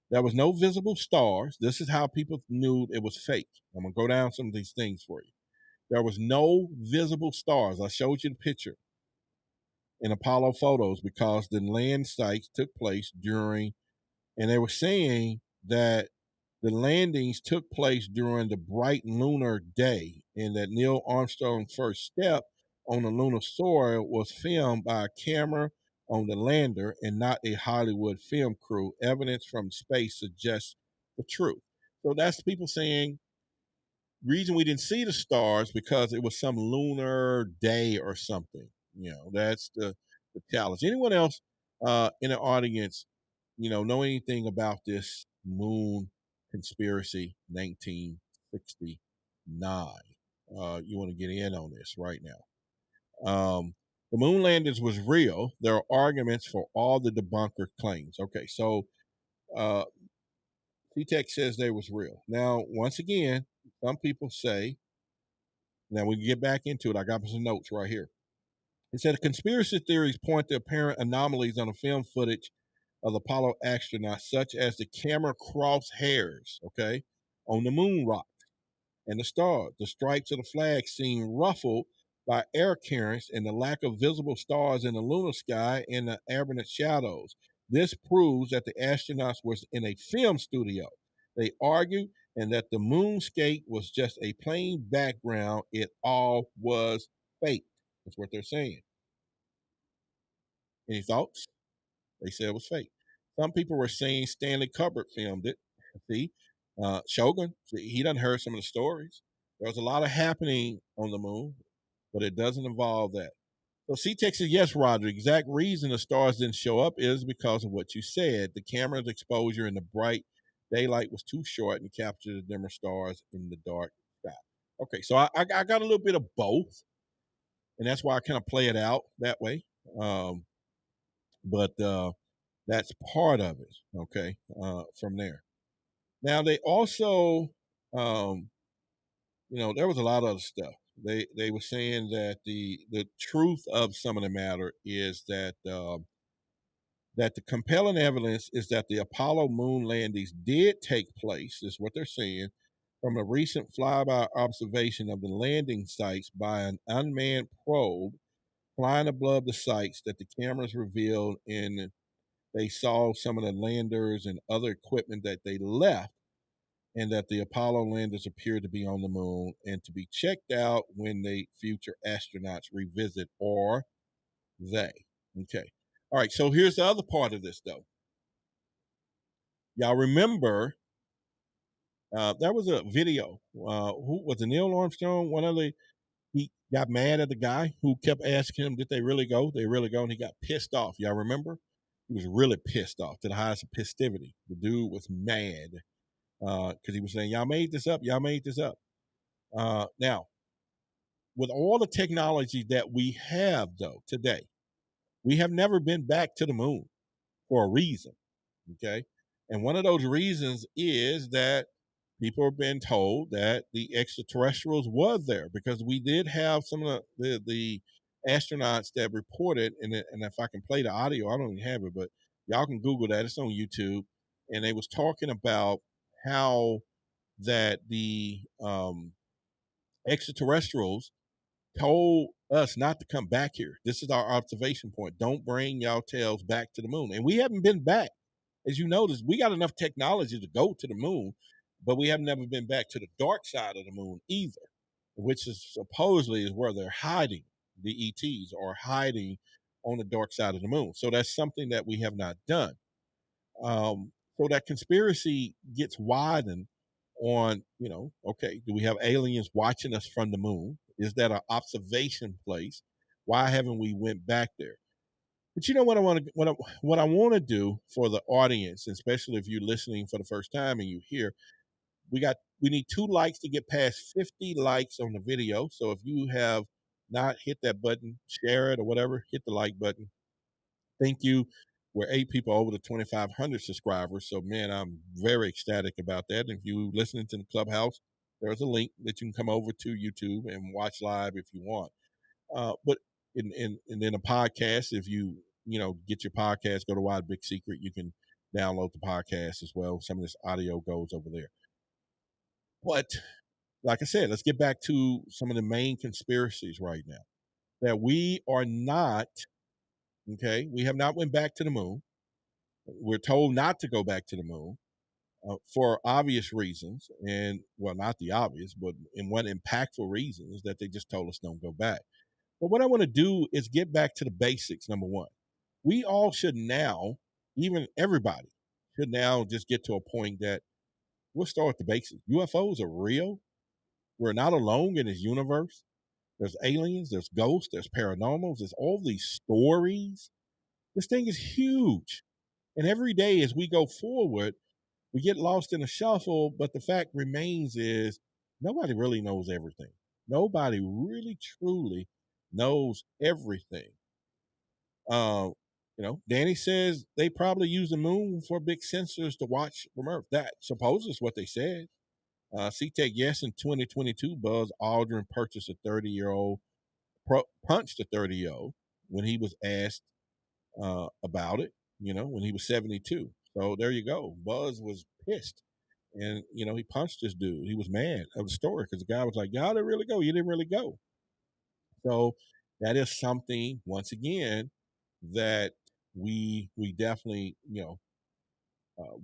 S1: There was no visible stars. This is how people knew it was fake. I'm going to go down some of these things for you. There was no visible stars. I showed you the picture in Apollo photos because the land sites took place during, and they were saying that the landings took place during the bright lunar day, and that Neil Armstrong's first step on the lunar soil was filmed by a camera on the lander and not a Hollywood film crew. Evidence from space suggests the truth. So that's people saying reason we didn't see the stars because it was some lunar day or something. That's the challenge. Anyone else in the audience, know anything about this moon conspiracy 1969? You want to get in on this right now? The moon landings was real. There are arguments for all the debunker claims. Okay, so C-Tech says they was real. Now, once again, some people say, now we can get back into it. I got some notes right here. It said conspiracy theories point to apparent anomalies on the film footage of the Apollo astronauts, such as the camera crosshairs, okay, on the moon rock and the stars. The stripes of the flag seem ruffled by air currents and the lack of visible stars in the lunar sky and the aberrant shadows. This proves that the astronauts was in a film studio. They argue and that the moonscape was just a plain background. It all was fake. That's what they're saying. Any thoughts? They said it was fake. Some people were saying Stanley Kubrick filmed it. See, Shogun, he done heard some of the stories. There was a lot of happening on the moon, but it doesn't involve that. So C-Tech said, yes, Roderick, the exact reason the stars didn't show up is because of what you said. The camera's exposure in the bright daylight was too short and captured the dimmer stars in the dark sky. Okay, so I got a little bit of both, and that's why I kind of play it out that way. But that's part of it, okay, from there. Now, they also, there was a lot of other stuff. They were saying that the truth of some of the matter is that that the compelling evidence is that the Apollo moon landings did take place, is what they're saying, from a recent flyby observation of the landing sites by an unmanned probe flying above the sites that the cameras revealed, and they saw some of the landers and other equipment that they left, and that the Apollo landers appear to be on the moon and to be checked out when the future astronauts revisit, or they. Okay. All right. So here's the other part of this, though. Y'all remember there was a video. Who was it? Neil Armstrong? He got mad at the guy who kept asking him, did they really go? They really go? And he got pissed off. Y'all remember? He was really pissed off to the highest of festivity. The dude was mad because he was saying, y'all made this up. Y'all made this up. Now, with all the technology that we have, though, today, we have never been back to the moon for a reason, okay? And one of those reasons is that people have been told that the extraterrestrials were there, because we did have some of the astronauts that reported, and if I can play the audio, I don't even have it, but y'all can Google that. It's on YouTube. And they was talking about how that the extraterrestrials told us not to come back here. This is our observation point. Don't bring y'all tails back to the moon. And we haven't been back. As you notice, we got enough technology to go to the moon, but we have never been back to the dark side of the moon either, which is supposedly is where they're hiding. The ETs are hiding on the dark side of the moon. So that's something that we have not done. So that conspiracy gets widened on, okay, do we have aliens watching us from the moon? Is that an observation place? Why haven't we went back there? But you know what I want to what I want to do for the audience, especially if you're listening for the first time and you hear, we need 2 likes to get past 50 likes on the video. So if you have not hit that button, share it or whatever, hit the like button. Thank you. We're 8 people over the 2,500 subscribers. So man, I'm very ecstatic about that. If you listening to the Clubhouse, there's a link that you can come over to YouTube and watch live if you want. But and then a podcast, if you get your podcast, go to Wide Big Secret, you can download the podcast as well. Some of this audio goes over there. But like I said, let's get back to some of the main conspiracies right now. That we are not, okay, we have not went back to the moon. We're told not to go back to the moon for obvious reasons. And, well, not the obvious, but in one impactful reason is that they just told us don't go back. But what I want to do is get back to the basics, number one. We all should now, even everybody, should now just get to a point that we'll start with the basics. UFOs are real. We're not alone in this universe. There's aliens, there's ghosts, there's paranormals, there's all these stories. This thing is huge. And every day as we go forward, we get lost in the shuffle, but the fact remains is nobody really knows everything. Nobody really truly knows everything. Danny says they probably use the moon for big sensors to watch from Earth. That supposes what they said. C-Tech, yes, in 2022, Buzz Aldrin purchased a 30-year-old, punched a 30-year-old when he was asked about it, when he was 72. So there you go. Buzz was pissed. And, he punched this dude. He was mad of the story because the guy was like, y'all didn't really go. You didn't really go. So that is something, once again, that we definitely,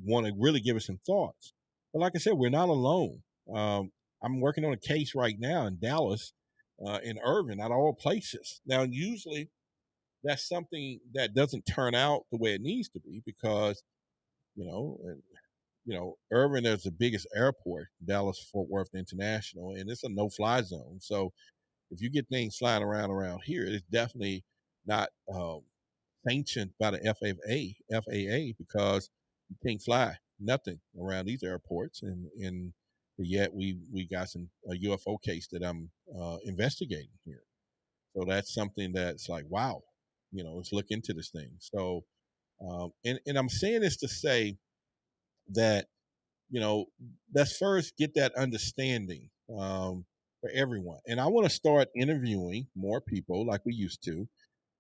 S1: want to really give it some thoughts. But like I said, we're not alone. I'm working on a case right now in Dallas, in Irving, at all places. Now, usually that's something that doesn't turn out the way it needs to be because, Irving is the biggest airport, Dallas Fort Worth International, and it's a no-fly zone. So if you get things flying around here, it's definitely not sanctioned by the FAA because you can't fly nothing around these airports, and yet we got a UFO case that I'm investigating here. So that's something that's like, wow, let's look into this thing. So, and I'm saying this to say that, let's first get that understanding for everyone. And I want to start interviewing more people like we used to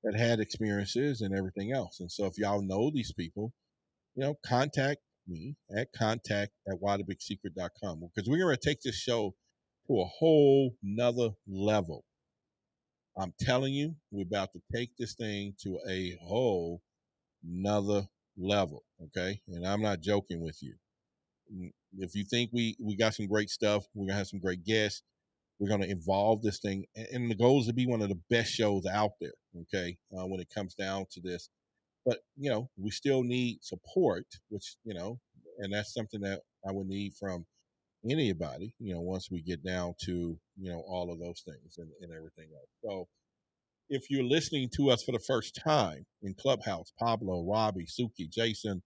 S1: that had experiences and everything else. And so if y'all know these people, contact me at contact@whythebigsecret.com because we're going to take this show to a whole nother level. I'm telling you, we're about to take this thing to a whole nother level. Okay. And I'm not joking with you. If you think we got some great stuff, we're going to have some great guests. We're going to evolve this thing. And the goal is to be one of the best shows out there. Okay. When it comes down to this. But, we still need support, which, and that's something that I would need from anybody, once we get down to, all of those things and everything else. So if you're listening to us for the first time in Clubhouse, Pablo, Robbie, Suki, Jason,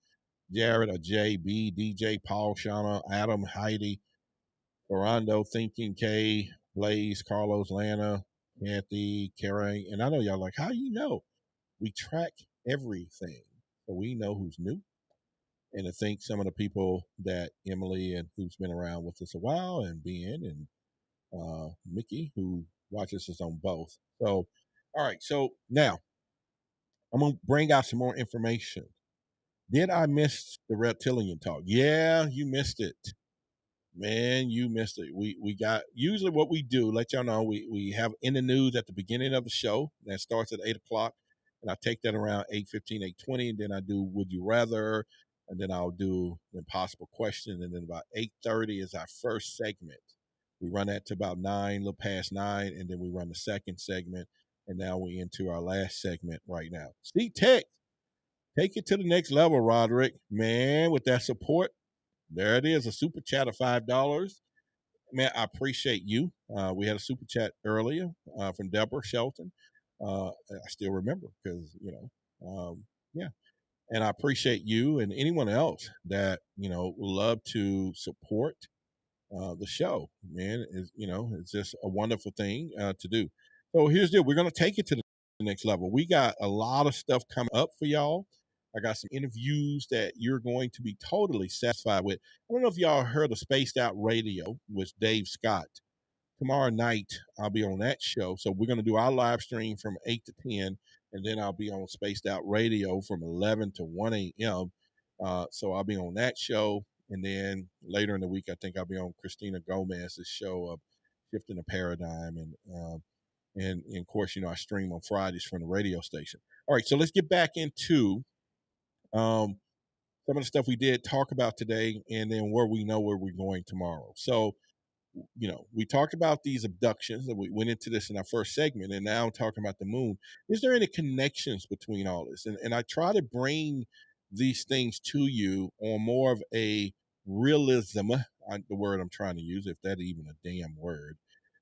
S1: Jared, or JB, DJ, Paul, Shauna, Adam, Heidi, Orlando, Thinking, Kay, Blaze, Carlos, Lana, Kathy, Karen, and I know y'all like, how you know? We track everything. So we know who's new. And to thank some of the people that Emily and who's been around with us a while, and Ben and Mickey, who watches us on both. So, all right. So now I'm going to bring out some more information. Did I miss the reptilian talk? Yeah, you missed it. Man, you missed it. We got, usually what we do, let y'all know, we have in the news at the beginning of the show that starts at 8:00. And I take that around 8:15, 8:20, and then I do Would You Rather, and then I'll do the impossible question, and then about 8:30 is our first segment. We run that to about 9, a little past 9, and then we run the second segment, and now we into our last segment right now. See, Tech, Take it to the next level, Roderick. Man, with that support, there it is, a super chat of $5. Man, I appreciate you. We had a super chat earlier from Deborah Shelton. I still remember because, yeah. And I appreciate you and anyone else that, would love to support the show, man. It's just a wonderful thing to do. So here's the deal. We're going to take it to the next level. We got a lot of stuff coming up for y'all. I got some interviews that you're going to be totally satisfied with. I don't know if y'all heard of Spaced Out Radio with Dave Scott. Tomorrow night, I'll be on that show. So we're going to do our live stream from 8 to 10, and then I'll be on Spaced Out Radio from 11 to 1 a.m. So I'll be on that show. And then later in the week, I think I'll be on Christina Gomez's show of Shifting the Paradigm. And of course, I stream on Fridays from the radio station. All right, so let's get back into some of the stuff we did talk about today and then where we know where we're going tomorrow. So, we talked about these abductions, and we went into this in our first segment, and now I'm talking about the moon. Is there any connections between all this? And I try to bring these things to you on more of a realism, the word I'm trying to use, if that even a damn word,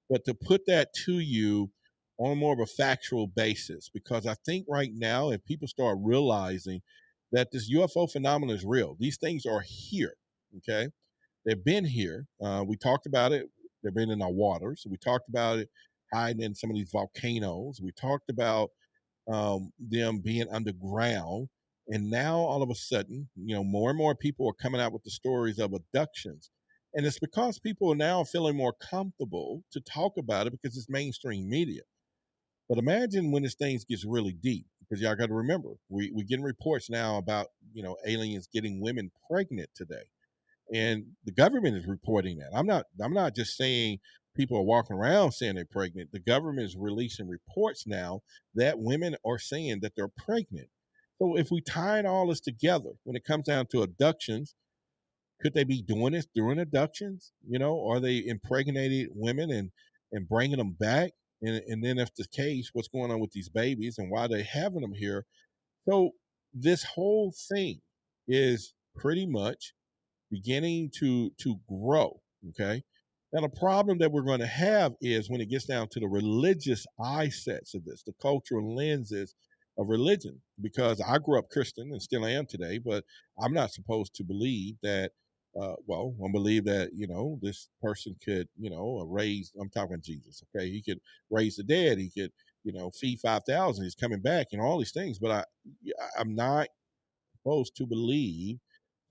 S1: but to put that to you on more of a factual basis, because I think right now, if people start realizing that this UFO phenomenon is real, these things are here, okay? They've been here. We talked about it. They've been in our waters. We talked about it hiding in some of these volcanoes. We talked about them being underground. And now all of a sudden, more and more people are coming out with the stories of abductions. And it's because people are now feeling more comfortable to talk about it because it's mainstream media. But imagine when this thing gets really deep, because y'all got to remember, we're getting reports now about, aliens getting women pregnant today. And the government is reporting that. I'm not just saying people are walking around saying they're pregnant. The government is releasing reports now that women are saying that they're pregnant. So if we tie all this together, when it comes down to abductions, could they be doing this during abductions? Are they impregnated women and bringing them back? And then if the case, what's going on with these babies and why they having them here? So this whole thing is pretty much beginning to grow. Okay. Now the problem that we're going to have is when it gets down to the religious eye sets of this, the cultural lenses of religion, because I grew up Christian and still am today, but I'm not supposed to believe that. I believe that this person could raise. I'm talking Jesus. Okay, he could raise the dead. He could feed 5,000. He's coming back and all these things. But I'm not supposed to believe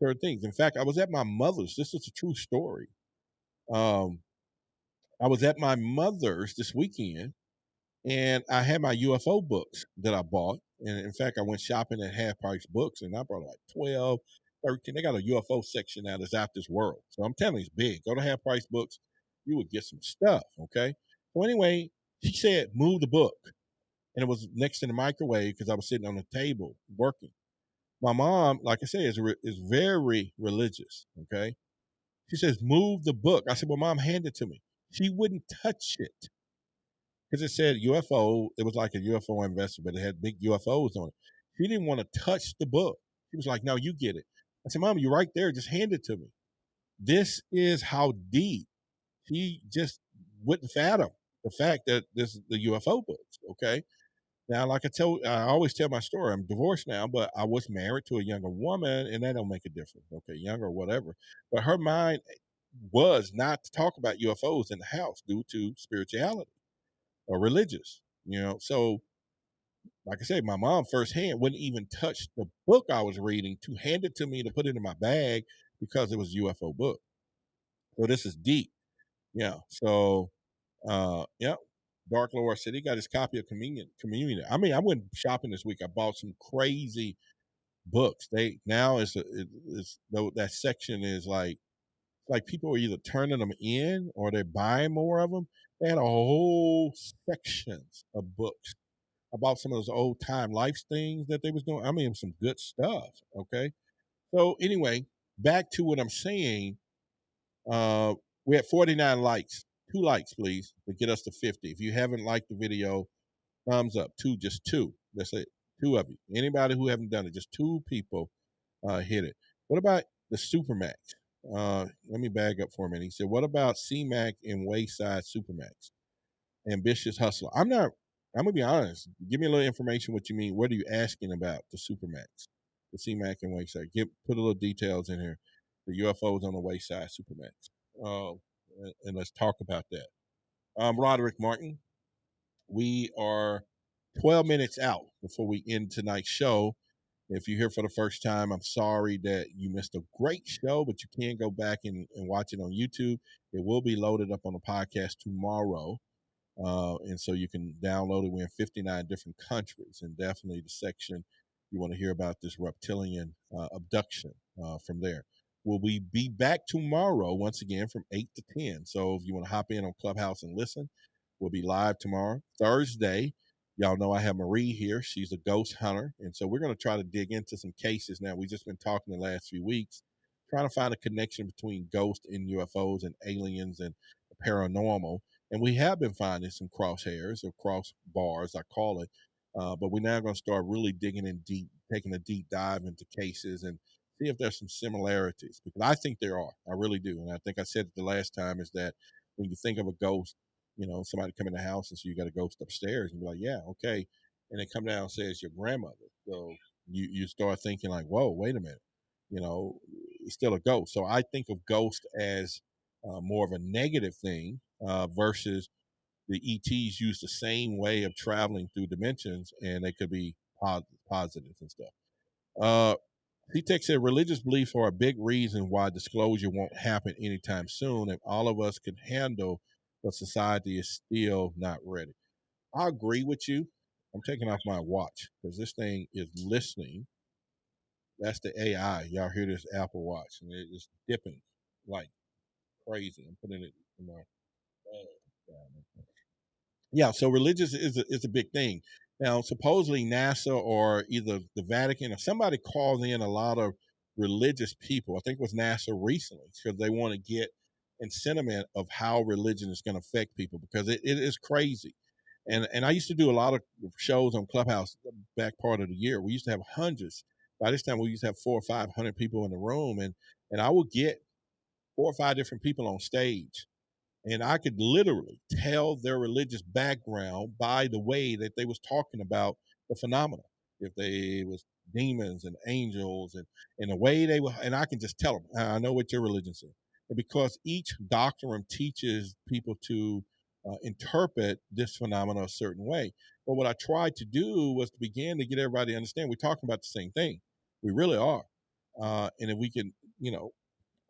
S1: certain things. In fact, I was at my mother's. This is a true story. I was at my mother's this weekend, and I had my UFO books that I bought. And in fact, I went shopping at Half Price Books, and I brought like 12, 13. They got a UFO section now that's out this world. So I'm telling you, it's big. Go to Half Price Books. You would get some stuff, okay? So anyway, she said, move the book. And it was next to the microwave because I was sitting on the table working. My mom, like I said, is very religious, okay? She says, move the book. I said, well, Mom, hand it to me. She wouldn't touch it because it said UFO. It was like a UFO investor, but it had big UFOs on it. She didn't want to touch the book. She was like, no, you get it. I said, Mom, you're right there. Just hand it to me. This is how deep she just wouldn't fathom the fact that this is the UFO books, okay? Now, like I always tell my story. I'm divorced now, but I was married to a younger woman, and that don't make a difference. Okay, younger or whatever. But her mind was not to talk about UFOs in the house due to spirituality or religious. So like I said, my mom firsthand wouldn't even touch the book I was reading to hand it to me to put it in my bag because it was a UFO book. So this is deep. Yeah. So, yeah. Dark Lord City got his copy of Communion. I mean, I went shopping this week. I bought some crazy books. They now that section is like people are either turning them in or they're buying more of them. They had a whole sections of books about some of those old time life things that they was doing. I mean, some good stuff. Okay. So anyway, back to what I'm saying. We had 49 likes. 2 likes, please, to get us to 50. If you haven't liked the video, thumbs up. Just two. That's it. 2 of you. Anybody who haven't done it, just 2 people hit it. What about the Supermax? Let me bag up for a minute. He said, what about C-Mac and Wayside Supermax? Ambitious hustler. I'm gonna be honest. Give me a little information what you mean. What are you asking about the Supermax, the C-Mac and Wayside? Put a little details in here. The UFOs on the Wayside Supermax. And let's talk about that. Roderick Martin, we are 12 minutes out before we end tonight's show. If you're here for the first time, I'm sorry that you missed a great show, but you can go back and watch it on YouTube. It will be loaded up on the podcast tomorrow. And so you can download it. We're in 59 different countries, and definitely the section you want to hear about this reptilian abduction from there. Will we be back tomorrow once again from 8 to 10? So if you want to hop in on Clubhouse and listen, we'll be live tomorrow. Thursday, y'all know I have Marie here. She's a ghost hunter, and so we're going to try to dig into some cases now. We've just been talking the last few weeks, trying to find a connection between ghosts and UFOs and aliens and the paranormal. And we have been finding some crosshairs or crossbars, I call it. But we're now going to start really digging in deep, taking a deep dive into cases and see if there's some similarities. Because I think there are. I really do. And I think I said it the last time is that when you think of a ghost, somebody come in the house and so you got a ghost upstairs and be like, yeah, okay. And they come down and say it's your grandmother. So you start thinking like, whoa, wait a minute. It's still a ghost. So I think of ghost as more of a negative thing versus the ETs use the same way of traveling through dimensions, and they could be positive and stuff. T-Tech said religious beliefs are a big reason why disclosure won't happen anytime soon, and all of us can handle, but society is still not ready. I agree with you. I'm taking off my watch because this thing is listening. That's the AI. Y'all hear this Apple Watch, and it's dipping like crazy. I'm putting it in my yeah. So religious is a big thing. Now, supposedly NASA or either the Vatican or somebody called in a lot of religious people. I think it was NASA recently because they want to get in sentiment of how religion is going to affect people because it is crazy. And I used to do a lot of shows on Clubhouse back part of the year. We used to have hundreds. By this time, we used to have 400 or 500 people in the room, and I would get 4 or 5 different people on stage, and I could literally tell their religious background by the way that they was talking about the phenomena. If they was demons and angels and the way they were, and I can just tell them, I know what your religion is. And because each doctrine teaches people to interpret this phenomena a certain way. But what I tried to do was to begin to get everybody to understand we're talking about the same thing. We really are. And if we can,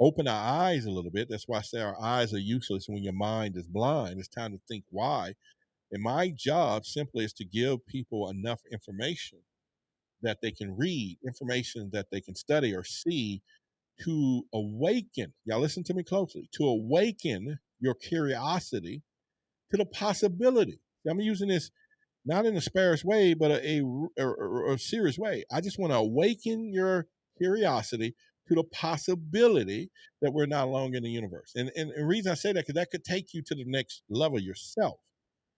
S1: open our eyes a little bit. That's why I say our eyes are useless when your mind is blind. It's time to think why. And my job simply is to give people enough information that they can read, information that they can study or see to awaken. Y'all listen to me closely. To awaken your curiosity to the possibility. I'm using this not in a sparse way, but a serious way. I just want to awaken your curiosity to the possibility that we're not alone in the universe. And the reason I say that, because that could take you to the next level yourself.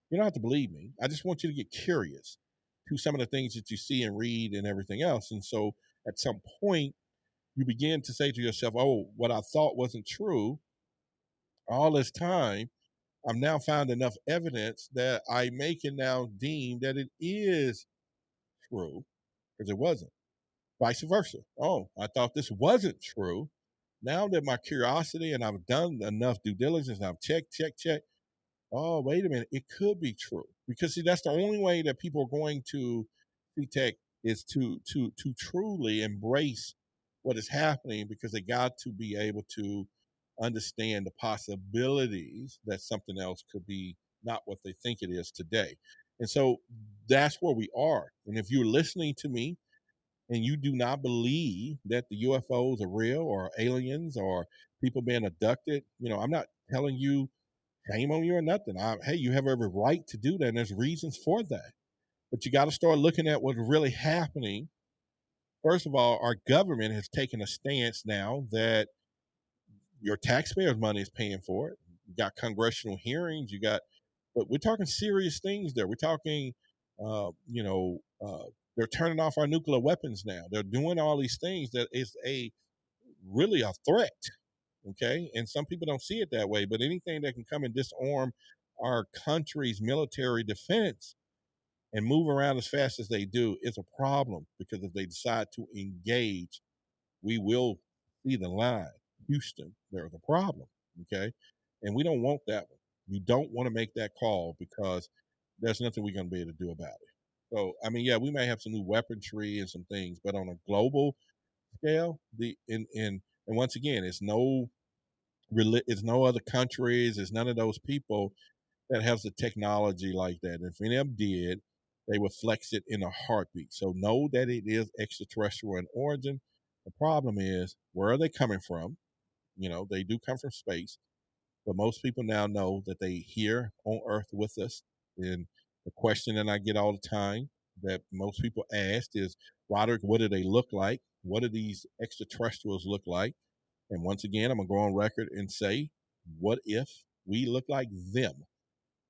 S1: You don't have to believe me. I just want you to get curious to some of the things that you see and read and everything else. And so at some point, you begin to say to yourself, oh, what I thought wasn't true all this time, I've now found enough evidence that I can now deem that it is true, because it wasn't. Vice versa. Oh, I thought this wasn't true. Now that my curiosity and I've done enough due diligence, I've checked. Oh, wait a minute, it could be true. Because see, that's the only way that people are going to detect is to truly embrace what is happening, because they got to be able to understand the possibilities that something else could be not what they think it is today. And so that's where we are. And if you're listening to me and you do not believe that the UFOs are real or aliens or people being abducted, I'm not telling you shame on you or nothing. Hey, you have every right to do that, and there's reasons for that. But you got to start looking at what's really happening. First of all, our government has taken a stance now that your taxpayers' money is paying for it. You got congressional hearings, but we're talking serious things there. We're talking You know, they're turning off our nuclear weapons now. They're doing all these things that is really a threat. Okay, and some people don't see it that way, but anything that can come and disarm our country's military defense and move around as fast as they do is a problem, because if they decide to engage, we will see the line. Houston, there's a problem. Okay, and we don't want that one. You don't want to make that call, because there's nothing we're going to be able to do about it. So, I mean, yeah, we may have some new weaponry and some things, but on a global scale, and once again, it's no other countries, it's none of those people that has the technology like that. If any of them did, they would flex it in a heartbeat. So know that it is extraterrestrial in origin. The problem is, where are they coming from? You know, they do come from space, but most people now know that they here on Earth with us. And the question that I get all the time that most people ask is, Roderick, what do they look like? What do these extraterrestrials look like? And once again, I'm going to go on record and say, what if we look like them?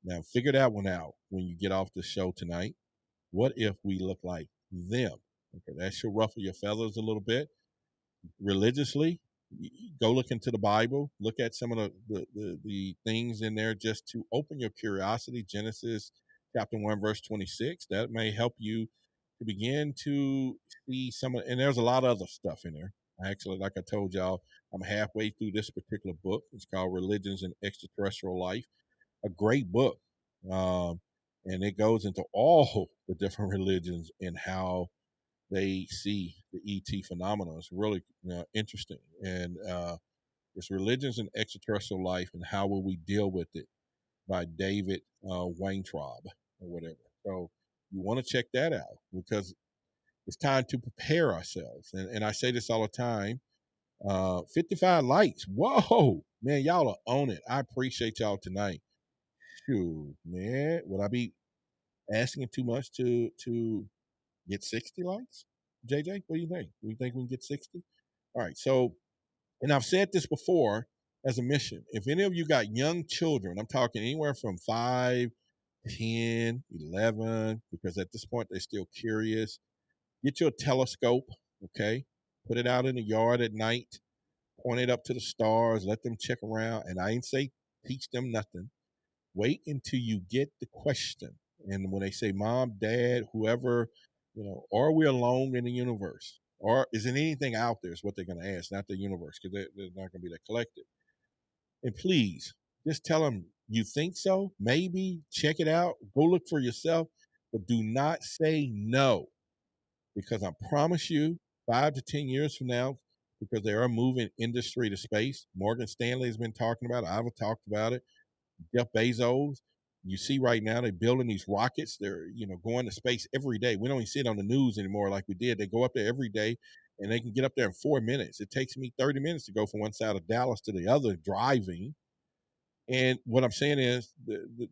S1: Now, figure that one out when you get off the show tonight. What if we look like them? Okay, that should ruffle your feathers a little bit. Religiously, go look into the Bible, look at some of the things in there just to open your curiosity. Genesis chapter 1, verse 26. That may help you to begin to see some of, and there's a lot of other stuff in there. Actually, like I told y'all, I'm halfway through this particular book. It's called Religions and Extraterrestrial Life. A great book. Um, and it goes into all the different religions and how they see the ET phenomenon. It's really interesting. And it's Religions and Extraterrestrial Life and How Will We Deal with It by David Weintraub or whatever. So you want to check that out, because it's time to prepare ourselves. And I say this all the time. 55 likes. Whoa, man, y'all are on it. I appreciate y'all tonight. Shoot, man, would I be asking too much to get 60 likes? JJ, what do you think? Do you think we can get 60? All right, so, and I've said this before as a mission. If any of you got young children, I'm talking anywhere from 5, 10, 11, because at this point they're still curious, get you a telescope, okay? Put it out in the yard at night, point it up to the stars, let them check around, and I ain't say teach them nothing. Wait until you get the question. And when they say, Mom, Dad, whoever, are we alone in the universe? Or is there anything out there is what they're going to ask, not the universe, because they're not going to be that collective. And please, just tell them you think so, maybe, check it out, go look for yourself, but do not say no, because I promise you, 5 to 10 years from now, because they are moving industry to space. Morgan Stanley has been talking about it. I've talked about it. Jeff Bezos, you see right now they're building these rockets. They're going to space every day. We don't even see it on the news anymore like we did. They go up there every day, and they can get up there in 4 minutes. It takes me 30 minutes to go from one side of Dallas to the other driving. And what I'm saying is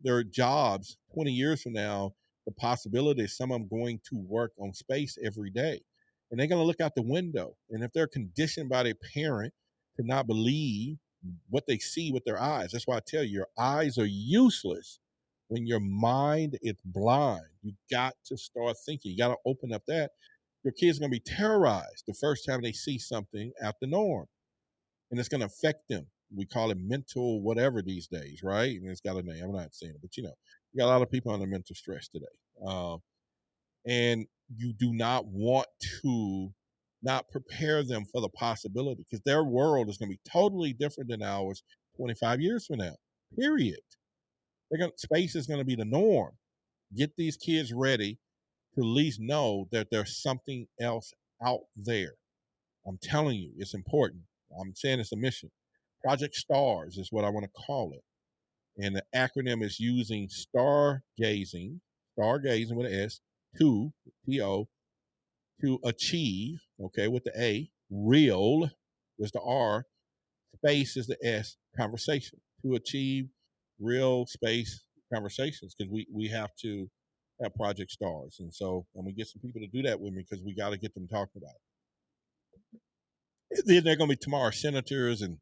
S1: there are jobs 20 years from now. The possibility is some of them going to work on space every day, and they're going to look out the window. And if they're conditioned by their parent to not believe what they see with their eyes, that's why I tell you, your eyes are useless when your mind is blind. You got to start thinking. You got to open up that. Your kids are going to be terrorized the first time they see something out the norm, and it's going to affect them. We call it mental whatever these days, right? And it's got a name. I'm not saying it, but you got a lot of people under mental stress today. And you do not want to not prepare them for the possibility, because their world is going to be totally different than ours 25 years from now, period. Space is going to be the norm. Get these kids ready to at least know that there's something else out there. I'm telling you, it's important. I'm saying it's a mission. Project STARS is what I want to call it. And the acronym is using stargazing with an S, T-O, to achieve, okay, with the A, real is the R, space is the S, conversation. To achieve real space conversations, because we have to have Project STARS. And so I'm going to get some people to do that with me, because we got to get them talking about it. Then they're going to be tomorrow senators and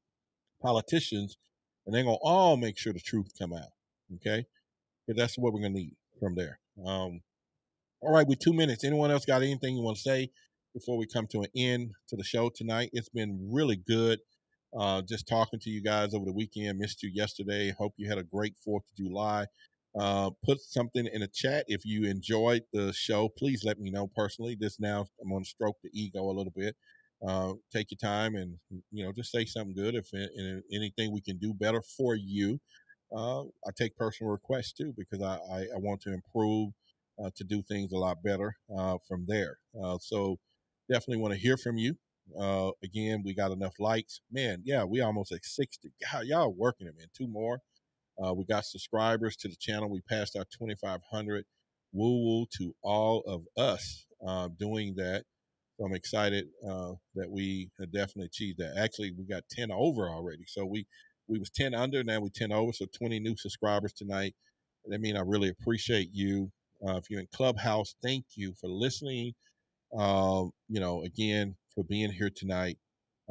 S1: politicians, and they're going to all make sure the truth come out, okay? Because that's what we're going to need from there. All right, with 2 minutes, anyone else got anything you want to say before we come to an end to the show tonight? It's been really good just talking to you guys over the weekend. Missed you yesterday. Hope you had a great 4th of July. Put something in the chat if you enjoyed the show. Please let me know personally. This now, I'm going to stroke the ego a little bit. Take your time and, just say something good. If anything we can do better for you. I take personal requests too because I want to improve to do things a lot better from there. So definitely want to hear from you. Again, we got enough likes. Man, yeah, we almost at 60. God, y'all working it, man. 2 more. We got subscribers to the channel. We passed our 2,500. Woo-woo to all of us doing that. So I'm excited that we have definitely achieved that. Actually, we got 10 over already. So we was 10 under, now we 10 over. So 20 new subscribers tonight. That means I really appreciate you. If you're in Clubhouse, thank you for listening. Again, for being here tonight.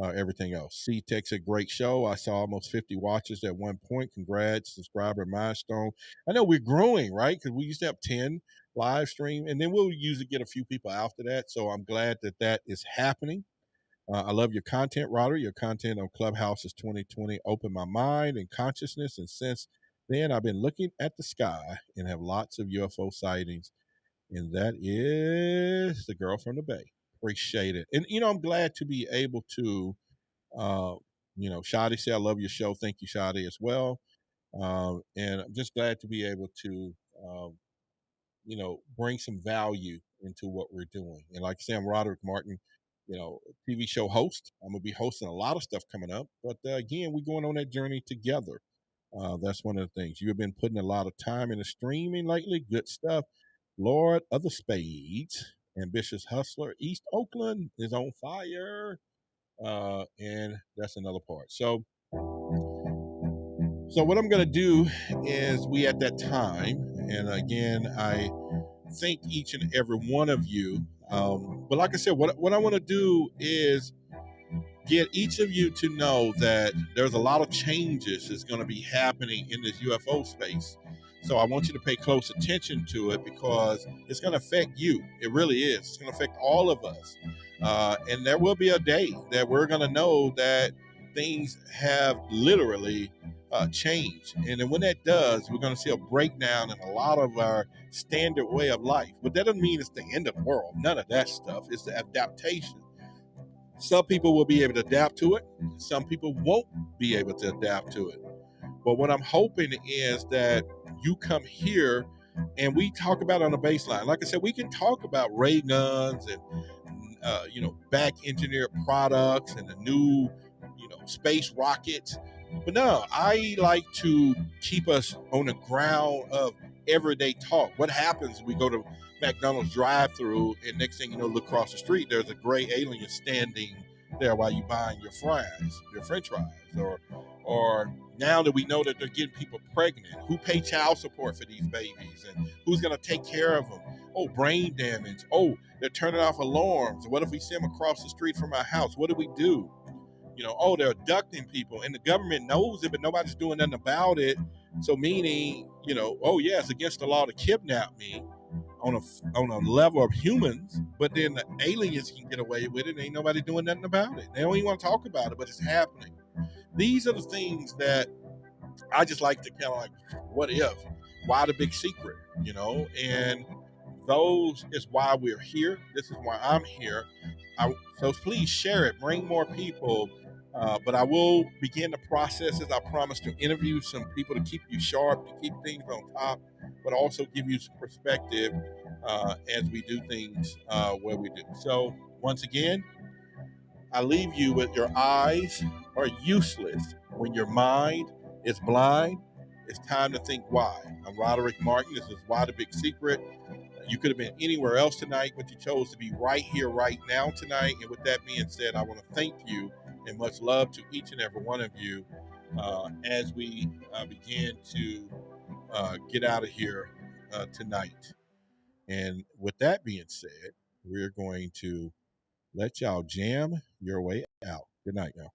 S1: Everything else. C-Tech's a great show. I saw almost 50 watches at one point. Congrats, subscriber milestone. I know we're growing, right? Because we used to have 10 live stream, and then we'll usually get a few people after that. So I'm glad that that is happening. I love your content, Roderick. Your content on Clubhouse is 2020 opened my mind and consciousness, and since then I've been looking at the sky and have lots of UFO sightings, and that is the girl from the Bay. Appreciate it. And, I'm glad to be able to, Shadi said, I love your show. Thank you, Shadi, as well. And I'm just glad to be able to, bring some value into what we're doing. And like I said, I'm Roderick Martin, TV show host. I'm going to be hosting a lot of stuff coming up. But again, we're going on that journey together. That's one of the things. You have been putting a lot of time into streaming lately. Good stuff. Lord of the Spades, ambitious hustler, East Oakland is on fire. And that's another part. So what I'm going to do is we at that time, and again, I thank each and every one of you. But like I said, what I want to do is get each of you to know that there's a lot of changes that's going to be happening in this UFO space. So I want you to pay close attention to it because it's going to affect you. It really is. It's going to affect all of us. And there will be a day that we're going to know that things have literally changed. And then when that does, we're going to see a breakdown in a lot of our standard way of life. But that doesn't mean it's the end of the world. None of that stuff. It's the adaptation. Some people will be able to adapt to it. Some people won't be able to adapt to it. But what I'm hoping is that you come here and we talk about it on the baseline. Like I said, we can talk about ray guns and, back engineered products and the new, space rockets. But no, I like to keep us on the ground of everyday talk. What happens when we go to McDonald's drive-through and next thing you know, look across the street, there's a gray alien standing there while you buying your fries, your french fries, or now that we know that they're getting people pregnant, who pay child support for these babies and who's going to take care of them? Oh, brain damage. Oh, they're turning off alarms. What if we see them across the street from our house? What do we do? Oh, they're abducting people and the government knows it, but nobody's doing nothing about it. So meaning, oh yeah, it's against the law to kidnap me on a level of humans, but then the aliens can get away with it. Ain't nobody doing nothing about it. They don't even want to talk about it, but it's happening. These are the things that I just like to kind of like, what if? Why the big secret? And those is why we're here. This is why I'm here. So please share it. Bring more people. But I will begin the process, as I promised, to interview some people to keep you sharp, to keep things on top, but also give you some perspective as we do things where we do. So once again, I leave you with your eyes are useless when your mind is blind. It's time to think why. I'm Roderick Martin. This is Why the Big Secret. You could have been anywhere else tonight, but you chose to be right here, right now tonight. And with that being said, I want to thank you and much love to each and every one of you as we begin to get out of here tonight. And with that being said, we're going to let y'all jam your way out. Good night, y'all.